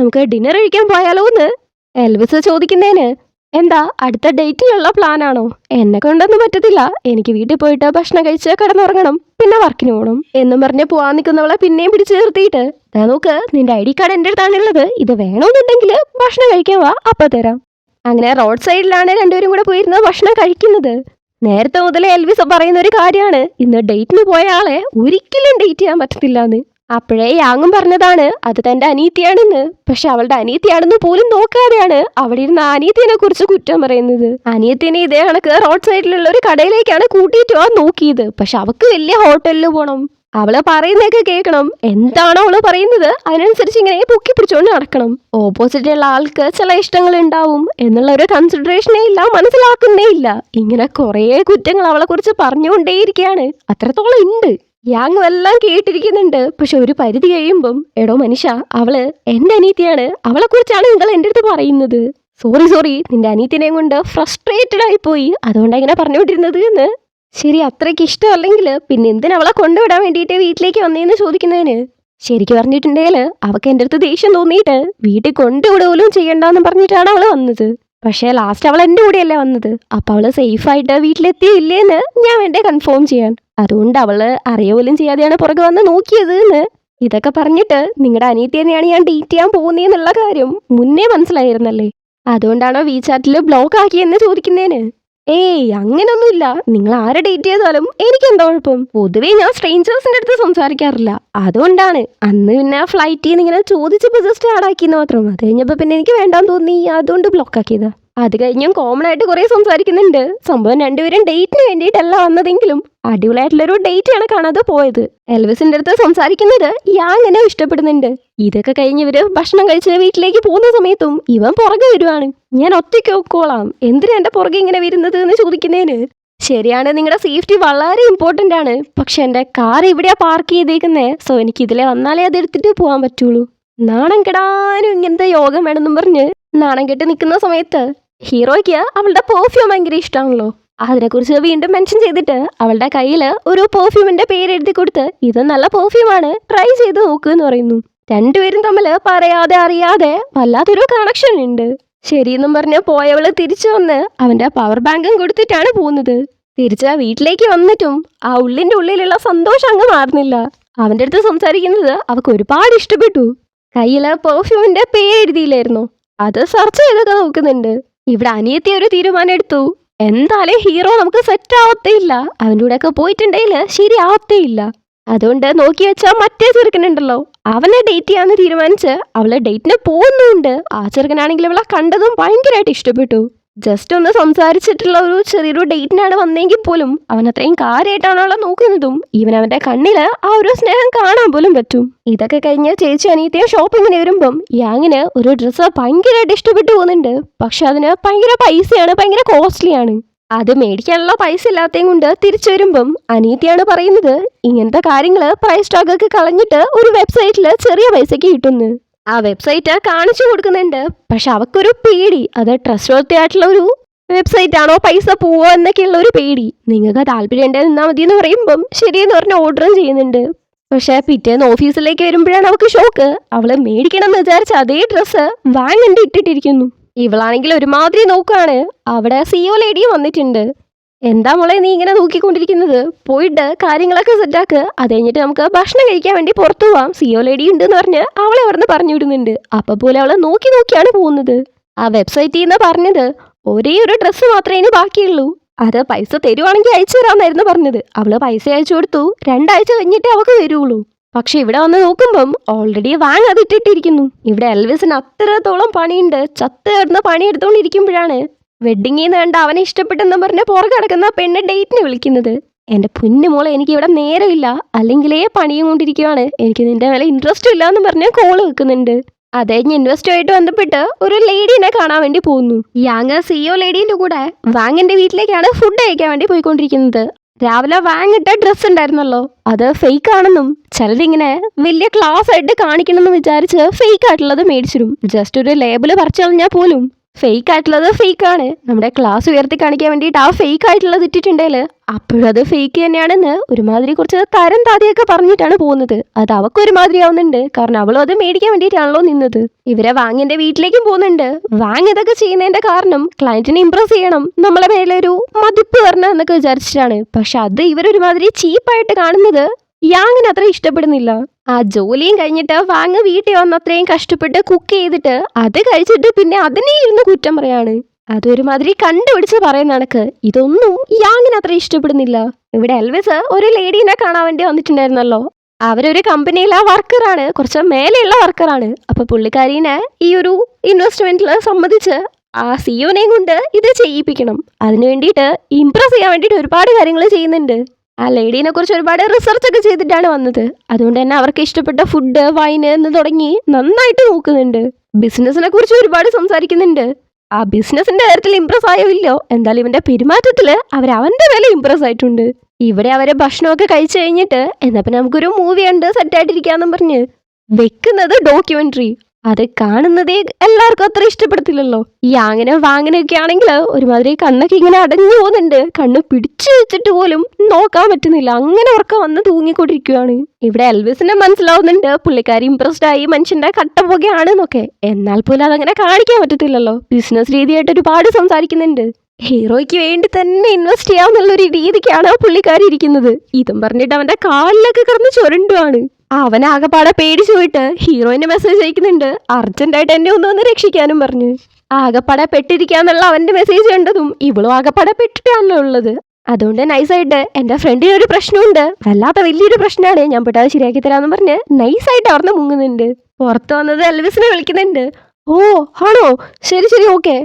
നമുക്ക് ഡിന്നർ കഴിക്കാൻ പോയാലോ എന്ന് എൽവിസ് ചോദിക്കുന്നതിന്, എന്താ അടുത്ത ഡേറ്റിലുള്ള പ്ലാനാണോ? എന്നെ കൊണ്ടൊന്നും പറ്റത്തില്ല, എനിക്ക് വീട്ടിൽ പോയിട്ട് ഭക്ഷണം കഴിച്ച് കിടന്നുറങ്ങണം, പിന്നെ വർക്കിന് പോകണം എന്നും പറഞ്ഞ് പോവാൻ നിൽക്കുന്നവളെ പിന്നെയും പിടിച്ച് നിർത്തിയിട്ട്, നോക്ക് നിന്റെ ID കാർഡ് എൻ്റെ അടുത്താണുള്ളത്, ഇത് വേണമെന്നുണ്ടെങ്കിൽ ഭക്ഷണം കഴിക്കാൻ വാ, അപ്പം തരാം. അങ്ങനെ റോഡ് സൈഡിലാണ് രണ്ടുപേരും കൂടെ പോയിരുന്ന് ഭക്ഷണം കഴിക്കുന്നത്. നേരത്തെ മുതലേ എൽവിസ് പറയുന്ന ഒരു കാര്യമാണ്, ഇന്ന് ഡേറ്റിന് പോയ ആളെ ഒരിക്കലും ഡേറ്റ് ചെയ്യാൻ പറ്റത്തില്ല എന്ന്. അപ്പോഴേ യാങ്ങും പറഞ്ഞതാണ് അത് തന്റെ അനീത്തിയാണെന്ന്. പക്ഷെ അവളുടെ അനീത്തിയാണെന്ന് പോലും നോക്കാതെയാണ് അവിടെ ഇരുന്ന അനീത്തിനെ കുറിച്ച് കുറ്റം പറയുന്നത്. അനീത്തിനെ ഇതേ കണക്ക് റോഡ് സൈഡിലുള്ള ഒരു കടയിലേക്കാണ് കൂട്ടിയിട്ട് പോവാൻ നോക്കിയത്. പക്ഷെ അവക്ക് വലിയ ഹോട്ടലിൽ പോകണം, അവള് പറയുന്നതൊക്കെ കേൾക്കണം, എന്താണോ അവള് പറയുന്നത് അതിനനുസരിച്ച് ഇങ്ങനെ പൊക്കി പിടിച്ചോണ്ട് നടക്കണം. ഓപ്പോസിറ്റുള്ള ആൾക്ക് ചില ഇഷ്ടങ്ങൾ ഉണ്ടാവും എന്നുള്ള ഒരു കൺസിഡറേഷനേ ഇല്ല, മനസ്സിലാക്കുന്നേ ഇല്ല. ഇങ്ങനെ കുറേ കുറ്റങ്ങൾ അവളെ കുറിച്ച് പറഞ്ഞുകൊണ്ടേയിരിക്കുകയാണ്. അത്രത്തോളം ഉണ്ട്. യാങ് എല്ലാം കേട്ടിരിക്കുന്നുണ്ട്. പക്ഷെ ഒരു പരിധി കഴിയുമ്പം, എടോ മനുഷ്യ, അവള് എന്റെ അനീത്തിയാണ്, അവളെ കുറിച്ചാണ് നിങ്ങൾ എൻ്റെ അടുത്ത് പറയുന്നത്. സോറി നിന്റെ അനീത്തിനെയും കൊണ്ട് ഫ്രസ്ട്രേറ്റഡ് ആയിപ്പോയി, അതുകൊണ്ടാണ് ഇങ്ങനെ പറഞ്ഞുകൊണ്ടിരുന്നത് എന്ന്. ശരി അത്രയ്ക്ക് ഇഷ്ടമല്ലെങ്കിൽ പിന്നെ എന്തിനാ അവളെ കൊണ്ടുവിടാൻ വേണ്ടിയിട്ട് വീട്ടിലേക്ക് വന്നേന്ന് ചോദിക്കുന്നതിന്, ശരിക്കും പറഞ്ഞിട്ടുണ്ടെങ്കിൽ അവൾക്ക് എൻ്റെ അടുത്ത് ദേഷ്യം തോന്നിയിട്ട് വീട്ടിൽ കൊണ്ടുവിടുകയും ചെയ്യണ്ടെന്ന് പറഞ്ഞിട്ടാണ് അവള് വന്നത്. പക്ഷേ ലാസ്റ്റ് അവൾ എൻ്റെ കൂടെയല്ലേ വന്നത്. അപ്പം അവള് സേഫായിട്ട് വീട്ടിലെത്തിയില്ലേന്ന് ഞാൻ വേണ്ടേ കൺഫേം ചെയ്യാൻ, അതുകൊണ്ട് അവള് അറിയുകയും ചെയ്യാതെയാണ് പുറകെ വന്ന് നോക്കിയത് എന്ന്. ഇതൊക്കെ പറഞ്ഞിട്ട് നിങ്ങളുടെ അനിയത്തി തന്നെയാണ് ഞാൻ ഡേറ്റ് ചെയ്യാൻ പോകുന്നതെന്നുള്ള കാര്യം മുന്നേ മനസ്സിലായിരുന്നല്ലേ, അതുകൊണ്ടാണോ വീചാറ്റിൽ ബ്ലോക്ക് ആക്കിയെന്ന് ചോദിക്കുന്നതിന്, ഏയ് അങ്ങനൊന്നുമില്ല, നിങ്ങൾ ആരെ ഡേറ്റ് ചെയ്താലും എനിക്ക് എന്താ കുഴപ്പം, പൊതുവേ ഞാൻ സ്ട്രേഞ്ചേഴ്സിന്റെ അടുത്ത് സംസാരിക്കാറില്ല, അതുകൊണ്ടാണ്. അന്ന് പിന്നെ ഫ്ലൈറ്റിൽ നിന്ന് ഇങ്ങനെ ചോദിച്ചപ്പോൾ ജസ്റ്റ് ആഡാക്കിയെന്ന് മാത്രം, അത് കഴിഞ്ഞപ്പോൾ പിന്നെ എനിക്ക് വേണ്ടാന്ന് തോന്നി, അതുകൊണ്ട് ബ്ലോക്ക് ആക്കിയതാ. അത് കഴിഞ്ഞും കോമൺ ആയിട്ട് കുറെ സംസാരിക്കുന്നുണ്ട്. സംഭവം രണ്ടുപേരും ഡേറ്റിന് വേണ്ടിയിട്ടല്ല വന്നതെങ്കിലും അടിപൊളിയായിട്ടുള്ളൊരു ഡേറ്റ് ആണ് കാണാതെ പോയത്. എൽവിസിന്റെ അടുത്ത് സംസാരിക്കുന്നത് യാങ്ങിനെ ഇഷ്ടപ്പെടുന്നുണ്ട്. ഇതൊക്കെ കഴിഞ്ഞ് ഇവര് ഭക്ഷണം കഴിച്ച് വീട്ടിലേക്ക് പോകുന്ന സമയത്തും ഇവൻ പുറകെ വരുവാണ്. ഞാൻ ഒറ്റയ്ക്ക് നോക്കോളാം, എന്തിനാ എന്റെ പുറകെ ഇങ്ങനെ വരുന്നത് എന്ന് ചോദിക്കുന്നതിന്, ശരിയാണ്, നിങ്ങളുടെ സേഫ്റ്റി വളരെ ഇമ്പോർട്ടൻ്റ് ആണ്, പക്ഷെ എൻ്റെ കാർ ഇവിടെയാ പാർക്ക് ചെയ്തേക്കുന്നേ, സോ എനിക്ക് ഇതിലെ വന്നാലേ അത് എടുത്തിട്ട് പോകാൻ പറ്റുള്ളൂ. നാണം കെടാനും ഇങ്ങനത്തെ യോഗം വേണമെന്നും പറഞ്ഞ് നാണം കെട്ട് നിൽക്കുന്ന സമയത്ത് ഹീറോയ്ക്ക് അവളുടെ പെർഫ്യൂം ഭയങ്കര ഇഷ്ടമാണല്ലോ. അതിനെക്കുറിച്ച് വീണ്ടും മെൻഷൻ ചെയ്തിട്ട് അവളുടെ കയ്യിൽ ഒരു പെർഫ്യൂമിന്റെ പേര് എഴുതി കൊടുത്ത് ഇത് നല്ല പെർഫ്യൂമാണ്, ട്രൈ ചെയ്ത് നോക്ക് എന്ന് പറയുന്നു. രണ്ടുപേരും തമ്മിൽ പറയാതെ അറിയാതെ വല്ലാത്തൊരു കണക്ഷൻ ഉണ്ട്. ശരിയെന്നും പറഞ്ഞ് പോയവള് തിരിച്ചു വന്ന് അവന്റെ പവർ ബാങ്കും കൊടുത്തിട്ടാണ് പോകുന്നത്. തിരിച്ച് വീട്ടിലേക്ക് വന്നിട്ടും ആ ഉള്ളിന്റെ ഉള്ളിലുള്ള സന്തോഷം അങ്ങ് മാറുന്നില്ല. അവന്റെ അടുത്ത് സംസാരിക്കുന്നത് അവൾക്ക് ഒരുപാട് ഇഷ്ടപ്പെട്ടു. കയ്യില് പെർഫ്യൂമിന്റെ പേര് എഴുതിയില്ലായിരുന്നു, അത് സെർച്ച് ചെയ്തൊക്കെ നോക്കുന്നുണ്ട്. ഇവിടെ അനിയത്തി ഒരു തീരുമാനം എടുത്തു, എന്തായാലും ഹീറോ നമുക്ക് സെറ്റ് ആവത്തേ ഇല്ല, അവൻ്റെ കൂടെ ഒക്കെ പോയിട്ടുണ്ടെങ്കിൽ ശരിയാവത്തേ ഇല്ല. അതുകൊണ്ട് നോക്കി വെച്ചാൽ മറ്റേ ചെറുക്കനുണ്ടല്ലോ, അവനെ ഡേറ്റ് ചെയ്യാന്ന് തീരുമാനിച്ച് അവളെ ഡേറ്റിന് പോകുന്നുണ്ട്. ആ ചെറുക്കനാണെങ്കിൽ അവളെ കണ്ടതും ഭയങ്കരമായിട്ട് ഇഷ്ടപ്പെട്ടു. ജസ്റ്റ് ഒന്ന് സംസാരിച്ചിട്ടുള്ള ഒരു ചെറിയൊരു ഡേറ്റിനാണ് വന്നെങ്കിൽ പോലും അവൻ അത്രയും കാര്യമായിട്ടാണ് അവളെ നോക്കുന്നതും ഇവൻ അവന്റെ കണ്ണില് ആ ഒരു സ്നേഹം കാണാൻ പോലും പറ്റും. ഇതൊക്കെ കഴിഞ്ഞ് ചേച്ചി അനിയത്തിയും ഷോപ്പിങ്ങിന് വരുമ്പം യാങ്ങിന് ഒരു ഡ്രസ്സ് ഭയങ്കരമായിട്ട് ഇഷ്ടപ്പെട്ടു പോകുന്നുണ്ട്. പക്ഷെ അതിന് ഭയങ്കര പൈസയാണ്, ഭയങ്കര കോസ്റ്റ്ലിയാണ്. അത് മേടിക്കാനുള്ള പൈസ ഇല്ലാത്തതും കൊണ്ട് തിരിച്ചു വരുമ്പം അനിയത്തിയാണ് പറയുന്നത് ഇങ്ങനത്തെ കാര്യങ്ങള് പ്രൈസ് ടാഗൊക്കെ കളഞ്ഞിട്ട് ഒരു വെബ്സൈറ്റിൽ ചെറിയ പൈസക്ക് കിട്ടുന്നു. ആ വെബ്സൈറ്റ് കാണിച്ചു കൊടുക്കുന്നുണ്ട്. പക്ഷെ അവക്കൊരു പേടി, അത് ട്രസ്റ്റ് വർത്തി ആയിട്ടുള്ള ഒരു വെബ്സൈറ്റ് ആണോ, പൈസ പോവോ എന്നൊക്കെയുള്ള ഒരു പേടി. നിങ്ങൾക്ക് താല്പര്യം ഉണ്ടെങ്കിൽ നിന്നാൽ മതി എന്ന് പറയുമ്പം ശരിയെന്ന് പറഞ്ഞ് ഓർഡറും ചെയ്യുന്നുണ്ട്. പക്ഷെ പിറ്റേന്ന് ഓഫീസിലേക്ക് വരുമ്പോഴാണ് അവൾക്ക് ഷോക്ക്. അവള് മേടിക്കണം എന്ന് വിചാരിച്ച അതേ ഡ്രസ്സ് വാങ്ങണ്ട് ഇട്ടിട്ടിരിക്കുന്നു. ഇവളാണെങ്കിൽ ഒരുമാതിരി നോക്കുകയാണ്. അവിടെ സിഒ ലേഡിയും വന്നിട്ടുണ്ട്. എന്താ മോളെ നീ ഇങ്ങനെ നോക്കിക്കൊണ്ടിരിക്കുന്നത്, പോയിട്ട് കാര്യങ്ങളൊക്കെ സെറ്റാക്ക്, അത് കഴിഞ്ഞിട്ട് നമുക്ക് ഭക്ഷണം കഴിക്കാൻ വേണ്ടി പുറത്തു പോവാം, സിഒ ലേഡി ഉണ്ട് എന്ന് പറഞ്ഞ് അവളെ അവിടുന്ന് പറഞ്ഞു വിടുന്നുണ്ട്. അപ്പൊ പോലെ അവളെ നോക്കിയാണ് പോകുന്നത്. ആ വെബ്സൈറ്റിൽ നിന്ന് പറഞ്ഞത് ഒരേ ഒരു ഡ്രസ്സ് മാത്രമേ ഇനി ബാക്കിയുള്ളൂ, അത് പൈസ തരുവാണെങ്കിൽ അയച്ചു തരാമെന്നായിരുന്നു പറഞ്ഞത്. അവള് പൈസ അയച്ചു കൊടുത്തു, 2 ആഴ്ച കഴിഞ്ഞിട്ടേ അവൾക്ക് വരുള്ളൂ. പക്ഷെ ഇവിടെ വന്ന് നോക്കുമ്പം ഓൾറെഡി വാങ് അത് ഇട്ടിട്ടിരിക്കുന്നു. ഇവിടെ എൽവിസിന് അത്രത്തോളം പണിയുണ്ട്. ചത്ത് കിടന്ന് പണിയെടുത്തോണ്ടിരിക്കുമ്പോഴാണ് വെഡിങ്ങിൽ നിന്ന് കണ്ട അവനെ ഇഷ്ടപ്പെട്ടെന്ന് പറഞ്ഞ് പുറകെ കിടക്കുന്ന പെണ്ണ് ഡേറ്റിന് വിളിക്കുന്നത്. എൻ്റെ പൊന്നു മോളെ, എനിക്ക് ഇവിടെ നേരമില്ല, അല്ലെങ്കിലേ പണിയും കൊണ്ടിരിക്കുവാണ്, എനിക്ക് നിന്റെ മേലെ ഇൻട്രസ്റ്റും ഇല്ല എന്ന് പറഞ്ഞ് കോള് വെക്കുന്നുണ്ട്. അത് കഴിഞ്ഞ് ഇൻവെസ്റ്റുമായിട്ട് ബന്ധപ്പെട്ട് ഒരു ലേഡീനെ കാണാൻ വേണ്ടി പോകുന്നു. യാങ് സിഒ ലേഡീൻ്റെ കൂടെ വാങ്ങിന്റെ വീട്ടിലേക്കാണ് ഫുഡ് കഴിക്കാൻ വേണ്ടി പോയിക്കൊണ്ടിരിക്കുന്നത്. രാവിലെ വാങ്ങിട്ട ഡ്രസ്സ് ഉണ്ടായിരുന്നല്ലോ, അത് ഫേക്ക് ആണെന്നും ചിലരിങ്ങനെ വലിയ ക്ലാസ് ആയിട്ട് കാണിക്കണമെന്ന് വിചാരിച്ച് ഫേക്ക് ആയിട്ടുള്ളത് മേടിച്ചിരും. ജസ്റ്റ് ഒരു ലേബിള് പറിച്ചു കളഞ്ഞാൽ പോലും ഫേക്ക് ആയിട്ടുള്ളത് ഫേക്ക് ആണ്. നമ്മുടെ ക്ലാസ് ഉയർത്തി കാണിക്കാൻ വേണ്ടിയിട്ട് ആ ഫേക്ക് ആയിട്ടുള്ളത് ഇട്ടിട്ടുണ്ടെങ്കിൽ അപ്പോഴത് ഫേക്ക് തന്നെയാണെന്ന് ഒരുമാതിരി കുറച്ച് തരം താതിയൊക്കെ പറഞ്ഞിട്ടാണ് പോകുന്നത്. അത് അവൾക്ക് ഒരുമാതിരി ആവുന്നുണ്ട്, കാരണം അവളും അത് മേടിക്കാൻ വേണ്ടിയിട്ടാണല്ലോ നിന്നത്. ഇവരെ വാങ്ങിന്റെ വീട്ടിലേക്കും പോകുന്നുണ്ട്. വാങ് ഇതൊക്കെ ചെയ്യുന്നതിന്റെ കാരണം ക്ലയന്റിനെ ഇംപ്രസ് ചെയ്യണം, നമ്മളെ മേലെ ഒരു മതിപ്പ് വരണം എന്നൊക്കെ വിചാരിച്ചിട്ടാണ്. പക്ഷെ അത് ഇവരൊരുമാതിരി ചീപ്പായിട്ട് കാണുന്നത് യാങ്ങിന് അത്ര ഇഷ്ടപ്പെടുന്നില്ല. ആ ജോലിയും കഴിഞ്ഞിട്ട് വാങ് വീട്ടിൽ വന്ന് അത്രയും കഷ്ടപ്പെട്ട് കുക്ക് ചെയ്തിട്ട് അത് കഴിച്ചിട്ട് പിന്നെ അതിനെ ഇരുന്ന് കുറ്റം പറയാണ്. അതൊരുമാതിരി കണ്ടുപിടിച്ച് പറയുന്ന കണക്ക് ഇതൊന്നും യാങ്ങിന് അത്ര ഇഷ്ടപ്പെടുന്നില്ല. ഇവിടെ എൽവിസ് ഒരു ലേഡീനെ കാണാൻ വേണ്ടി വന്നിട്ടുണ്ടായിരുന്നല്ലോ. അവരൊരു കമ്പനിയിലെ വർക്കറാണ്, കുറച്ച് മേലെയുള്ള വർക്കറാണ്. അപ്പൊ പുള്ളിക്കാരീനെ ഈ ഒരു ഇൻവെസ്റ്റ്മെന്റിൽ സമ്മതിച്ച് ആ സിഒനെയും കൊണ്ട് ഇത് ചെയ്യിപ്പിക്കണം. അതിനു വേണ്ടിയിട്ട് ഇംപ്രസ് ചെയ്യാൻ വേണ്ടിയിട്ട് ഒരുപാട് കാര്യങ്ങൾ ചെയ്യുന്നുണ്ട്. ആ ലേഡീനെ കുറിച്ച് ഒരുപാട് റിസർച്ച് ഒക്കെ ചെയ്തിട്ടാണ് വന്നത്. അതുകൊണ്ട് തന്നെ അവർക്ക് ഇഷ്ടപ്പെട്ട ഫുഡ്, വൈന് എന്ന് തുടങ്ങി നന്നായിട്ട് നോക്കുന്നുണ്ട്. ബിസിനസിനെ കുറിച്ച് ഒരുപാട് സംസാരിക്കുന്നുണ്ട്. ആ ബിസിനസിന്റെ കാര്യത്തിൽ ഇംപ്രസ് ആയില്ലോ, എന്തായാലും ഇവന്റെ പെരുമാറ്റത്തില് അവന്റെ വില ഇംപ്രസ് ആയിട്ടുണ്ട്. ഇവിടെ അവരെ ഭക്ഷണമൊക്കെ കഴിച്ചു കഴിഞ്ഞിട്ട് എന്നാ പിന്നെ നമുക്കൊരു മൂവി ഉണ്ട് സെറ്റായിട്ടിരിക്കാന്നും പറഞ്ഞ് വെക്കുന്നത് ഡോക്യുമെന്ററി. അത് കാണുന്നതേ എല്ലാവർക്കും അത്ര ഇഷ്ടപ്പെടത്തില്ലല്ലോ. ഈ വാങ്ങനൊക്കെ ആണെങ്കിൽ ഒരുമാതിരി കണ്ണൊക്കെ ഇങ്ങനെ അടഞ്ഞു പോകുന്നുണ്ട്. കണ്ണ് പിടിച്ചു വെച്ചിട്ട് പോലും നോക്കാൻ പറ്റുന്നില്ല, അങ്ങനെ ഉറക്കം വന്ന് തൂങ്ങിക്കൊണ്ടിരിക്കുകയാണ്. ഇവിടെ എൽവിസിനെ മനസ്സിലാവുന്നുണ്ട് പുള്ളിക്കാരി ഇംപ്രസ്ഡ് ആയി മനുഷ്യന്റെ കട്ടപ്പുകയാണെന്നൊക്കെ. എന്നാൽ പോലും അതങ്ങനെ കാണിക്കാൻ പറ്റത്തില്ലല്ലോ. ബിസിനസ് രീതിയായിട്ട് ഒരുപാട് സംസാരിക്കുന്നുണ്ട്. ഹീറോയ്ക്ക് വേണ്ടി തന്നെ ഇൻവെസ്റ്റ് ചെയ്യാമെന്നുള്ളൊരു രീതിക്കാണ് പുള്ളിക്കാരി ഇരിക്കുന്നത്. ഇതും പറഞ്ഞിട്ട് അവന്റെ കാലിലൊക്കെ കിടന്ന് ചുരണ്ടുവാണ്. അവൻ ആകെപ്പാടെ പേടിച്ചു പോയിട്ട് ഹീറോയിന് മെസ്സേജ് അയക്കുന്നുണ്ട്, അർജന്റായിട്ട് എന്നെ ഒന്ന് രക്ഷിക്കാനും പറഞ്ഞു. ആകെപ്പാടെ പെട്ടിരിക്കാന്നുള്ള അവന്റെ മെസ്സേജ് കണ്ടതും ഇവളും ആകെപ്പാടെ പെട്ടിട്ടാണല്ലോ ഉള്ളത്. അതുകൊണ്ട് നൈസായിട്ട് എൻ്റെ ഫ്രണ്ടിന് ഒരു പ്രശ്നമുണ്ട്, വല്ലാത്ത വലിയൊരു പ്രശ്നമാണ്, ഞാൻ പെട്ടെന്ന് ശരിയാക്കി തരാമെന്ന് പറഞ്ഞ് നൈസായിട്ട് അവിടുന്ന് മുങ്ങുന്നുണ്ട്. പുറത്ത് വന്നത് എൽവിസിനെ വിളിക്കുന്നുണ്ട്. ഓ ആണോ, ശരി ഓക്കെ.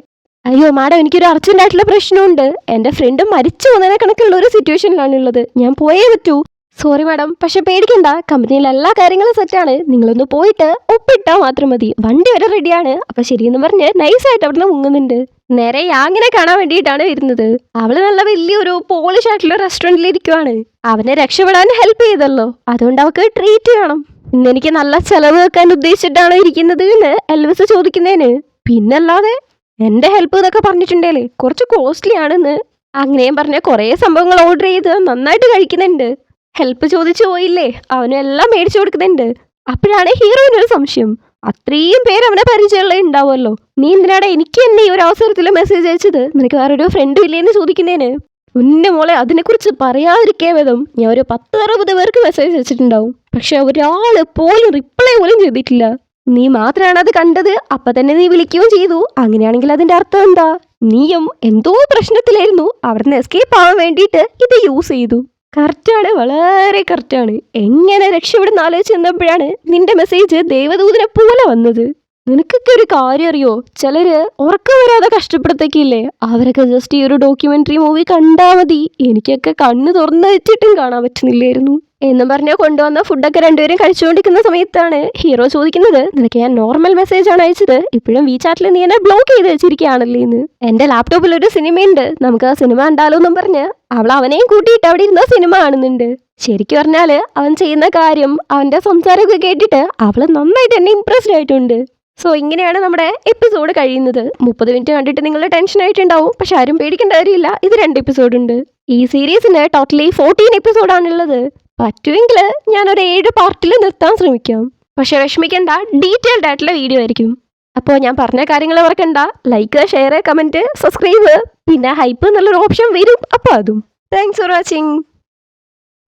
അയ്യോ മാഡം, എനിക്കൊരു അർജന്റ് ആയിട്ടുള്ള പ്രശ്നമുണ്ട്. എന്റെ ഫ്രണ്ട് മരിച്ചു പോകുന്നതിനെ കണക്കുള്ള ഒരു സിറ്റുവേഷനിലാണുള്ളത്. ഞാൻ പോയേ പറ്റൂ. സോറി മാഡം, പക്ഷെ പേടിക്കണ്ട, കമ്പനിയിൽ എല്ലാ കാര്യങ്ങളും സെറ്റാണ്. നിങ്ങളൊന്ന് പോയിട്ട് ഒപ്പിട്ടാ മാത്രം മതി. വണ്ടി വരെ റെഡിയാണ്. അപ്പൊ ശരിയെന്ന് പറഞ്ഞ് നൈസായിട്ട് അവിടുന്ന് മുങ്ങുന്നുണ്ട്. നേരെ യാങ്ങിനെ കാണാൻ വേണ്ടിയിട്ടാണ് വരുന്നത്. അവള് നല്ല വലിയൊരു പോളിഷ് ആയിട്ടുള്ള റെസ്റ്റോറന്റിൽ ഇരിക്കുവാണ്. അവനെ രക്ഷപ്പെടാൻ ഹെൽപ്പ് ചെയ്തല്ലോ, അതുകൊണ്ട് അവൾക്ക് ട്രീറ്റ് ചെയ്യണം. ഇന്ന് എനിക്ക് നല്ല ചെലവ് വെക്കാൻ ഉദ്ദേശിച്ചിട്ടാണോ ഇരിക്കുന്നത് എന്ന് എൽവിസ് ചോദിക്കുന്നതിന്, പിന്നല്ലാതെ എന്റെ ഹെൽപ്പ് ഇതൊക്കെ പറഞ്ഞിട്ടുണ്ടേലേ കുറച്ച് കോസ്റ്റ്ലി ആണെന്ന്. അങ്ങനെയും പറഞ്ഞ കുറേ സംഭവങ്ങൾ ഓർഡർ ചെയ്ത് നന്നായിട്ട് കഴിക്കുന്നുണ്ട്. ഹെൽപ്പ് ചോദിച്ചു പോയില്ലേ, അവനും എല്ലാം മേടിച്ചു കൊടുക്കുന്നുണ്ട്. അപ്പോഴാണ് ഹീറോയിനൊരു സംശയം. അത്രയും പേര് അവനെ പരിചയമുള്ള ഉണ്ടാവുമല്ലോ, നീ എന്തിനാണ് എനിക്ക് എന്നെ ഈ ഒരു അവസരത്തിൽ മെസ്സേജ് അയച്ചത്? നിനക്ക് വേറൊരു ഫ്രണ്ടും ഇല്ലേന്ന് ചോദിക്കുന്നതിന്, ഉന്നെ മോളെ അതിനെക്കുറിച്ച് പറയാതിരിക്കേ വിധം ഞാൻ ഒരു 10-60 പേർക്ക് മെസ്സേജ് അയച്ചിട്ടുണ്ടാവും. പക്ഷെ ഒരാള് പോലും റിപ്ലൈ പോലും ചെയ്തിട്ടില്ല. നീ മാത്രമാണ് അത് കണ്ടത്, അപ്പൊ തന്നെ നീ വിളിക്കുകയും ചെയ്തു. അങ്ങനെയാണെങ്കിൽ അതിന്റെ അർത്ഥം എന്താ? നീയും എന്തോ പ്രശ്നത്തിലായിരുന്നു, അവിടുന്ന് എസ്കേപ്പ് ആവാൻ വേണ്ടിയിട്ട് ഇത് യൂസ് ചെയ്തു. കറക്റ്റാണ്, വളരെ കറക്റ്റാണ്. എങ്ങനെ രക്ഷപ്പെടുന്ന ആലോചിച്ച് നിന്നപ്പോഴാണ് നിന്റെ മെസ്സേജ് ദേവദൂതനെ പോലെ വന്നത്. നിനക്കൊക്കെ ഒരു കാര്യം അറിയോ, ചിലര് ഉറക്കം വരാതെ കഷ്ടപ്പെടുത്തേക്കില്ലേ, അവരൊക്കെ ജസ്റ്റ് ഈ ഒരു ഡോക്യുമെന്ററി മൂവി കണ്ടാ മതി. എനിക്കൊക്കെ കണ്ണ് തുറന്നു വെച്ചിട്ടും കാണാൻ പറ്റുന്നില്ലായിരുന്നു എന്നും പറഞ്ഞ കൊണ്ടുവന്ന ഫുഡൊക്കെ രണ്ടുപേരും കഴിച്ചുകൊണ്ടിരിക്കുന്ന സമയത്താണ് ഹീറോ ചോദിക്കുന്നത്, നിനക്ക് ഞാൻ നോർമൽ മെസ്സേജ് ആണ് അയച്ചത്, ഇപ്പോഴും വീചാറ്റിൽ നീ എന്നെ ബ്ലോക്ക് ചെയ്ത് വെച്ചിരിക്കുകയാണല്ലേ എന്ന്. എന്റെ ലാപ്ടോപ്പിൽ ഒരു സിനിമയുണ്ട്, നമുക്ക് ആ സിനിമ കണ്ടാലോ എന്നും പറഞ്ഞ് അവൾ അവനെയും കൂട്ടിയിട്ട് അവിടെ ഇരുന്ന സിനിമ കാണുന്നുണ്ട്. ശരിക്കും പറഞ്ഞാല് അവൻ ചെയ്യുന്ന കാര്യം, അവന്റെ സംസാരമൊക്കെ കേട്ടിട്ട് അവള് നന്നായിട്ട് എന്നെ ഇംപ്രസ്ഡ് ആയിട്ടുണ്ട്. സോ ഇങ്ങനെയാണ് നമ്മുടെ എപ്പിസോഡ് കഴിയുന്നത്. 30 മിനിറ്റ് കണ്ടിട്ട് നിങ്ങൾ ടെൻഷൻ ആയിട്ടുണ്ടാവും, പക്ഷെ ആരും പേടിക്കേണ്ട കാര്യമില്ല, ഇത് 2 എപ്പിസോഡ് ഉണ്ട്. ഈ സീരീസിന് ടോട്ടലി 14 എപ്പിസോഡാണുള്ളത്. പറ്റുമെങ്കിൽ ഞാനൊരു 7 പാർട്ടിൽ നിർത്താൻ ശ്രമിക്കാം. പക്ഷെ വിഷമിക്കേണ്ട, ഡീറ്റെയിൽഡ് ആയിട്ടുള്ള വീഡിയോ ആയിരിക്കും. അപ്പോൾ ഞാൻ പറഞ്ഞ കാര്യങ്ങൾ മറക്കണ്ട, ലൈക്ക്, ഷെയർ, കമൻറ്റ്, സബ്സ്ക്രൈബ്, പിന്നെ ഹൈപ്പ് എന്നുള്ളൊരു ഓപ്ഷൻ വരും, അപ്പോൾ അതും. Thanks for watching.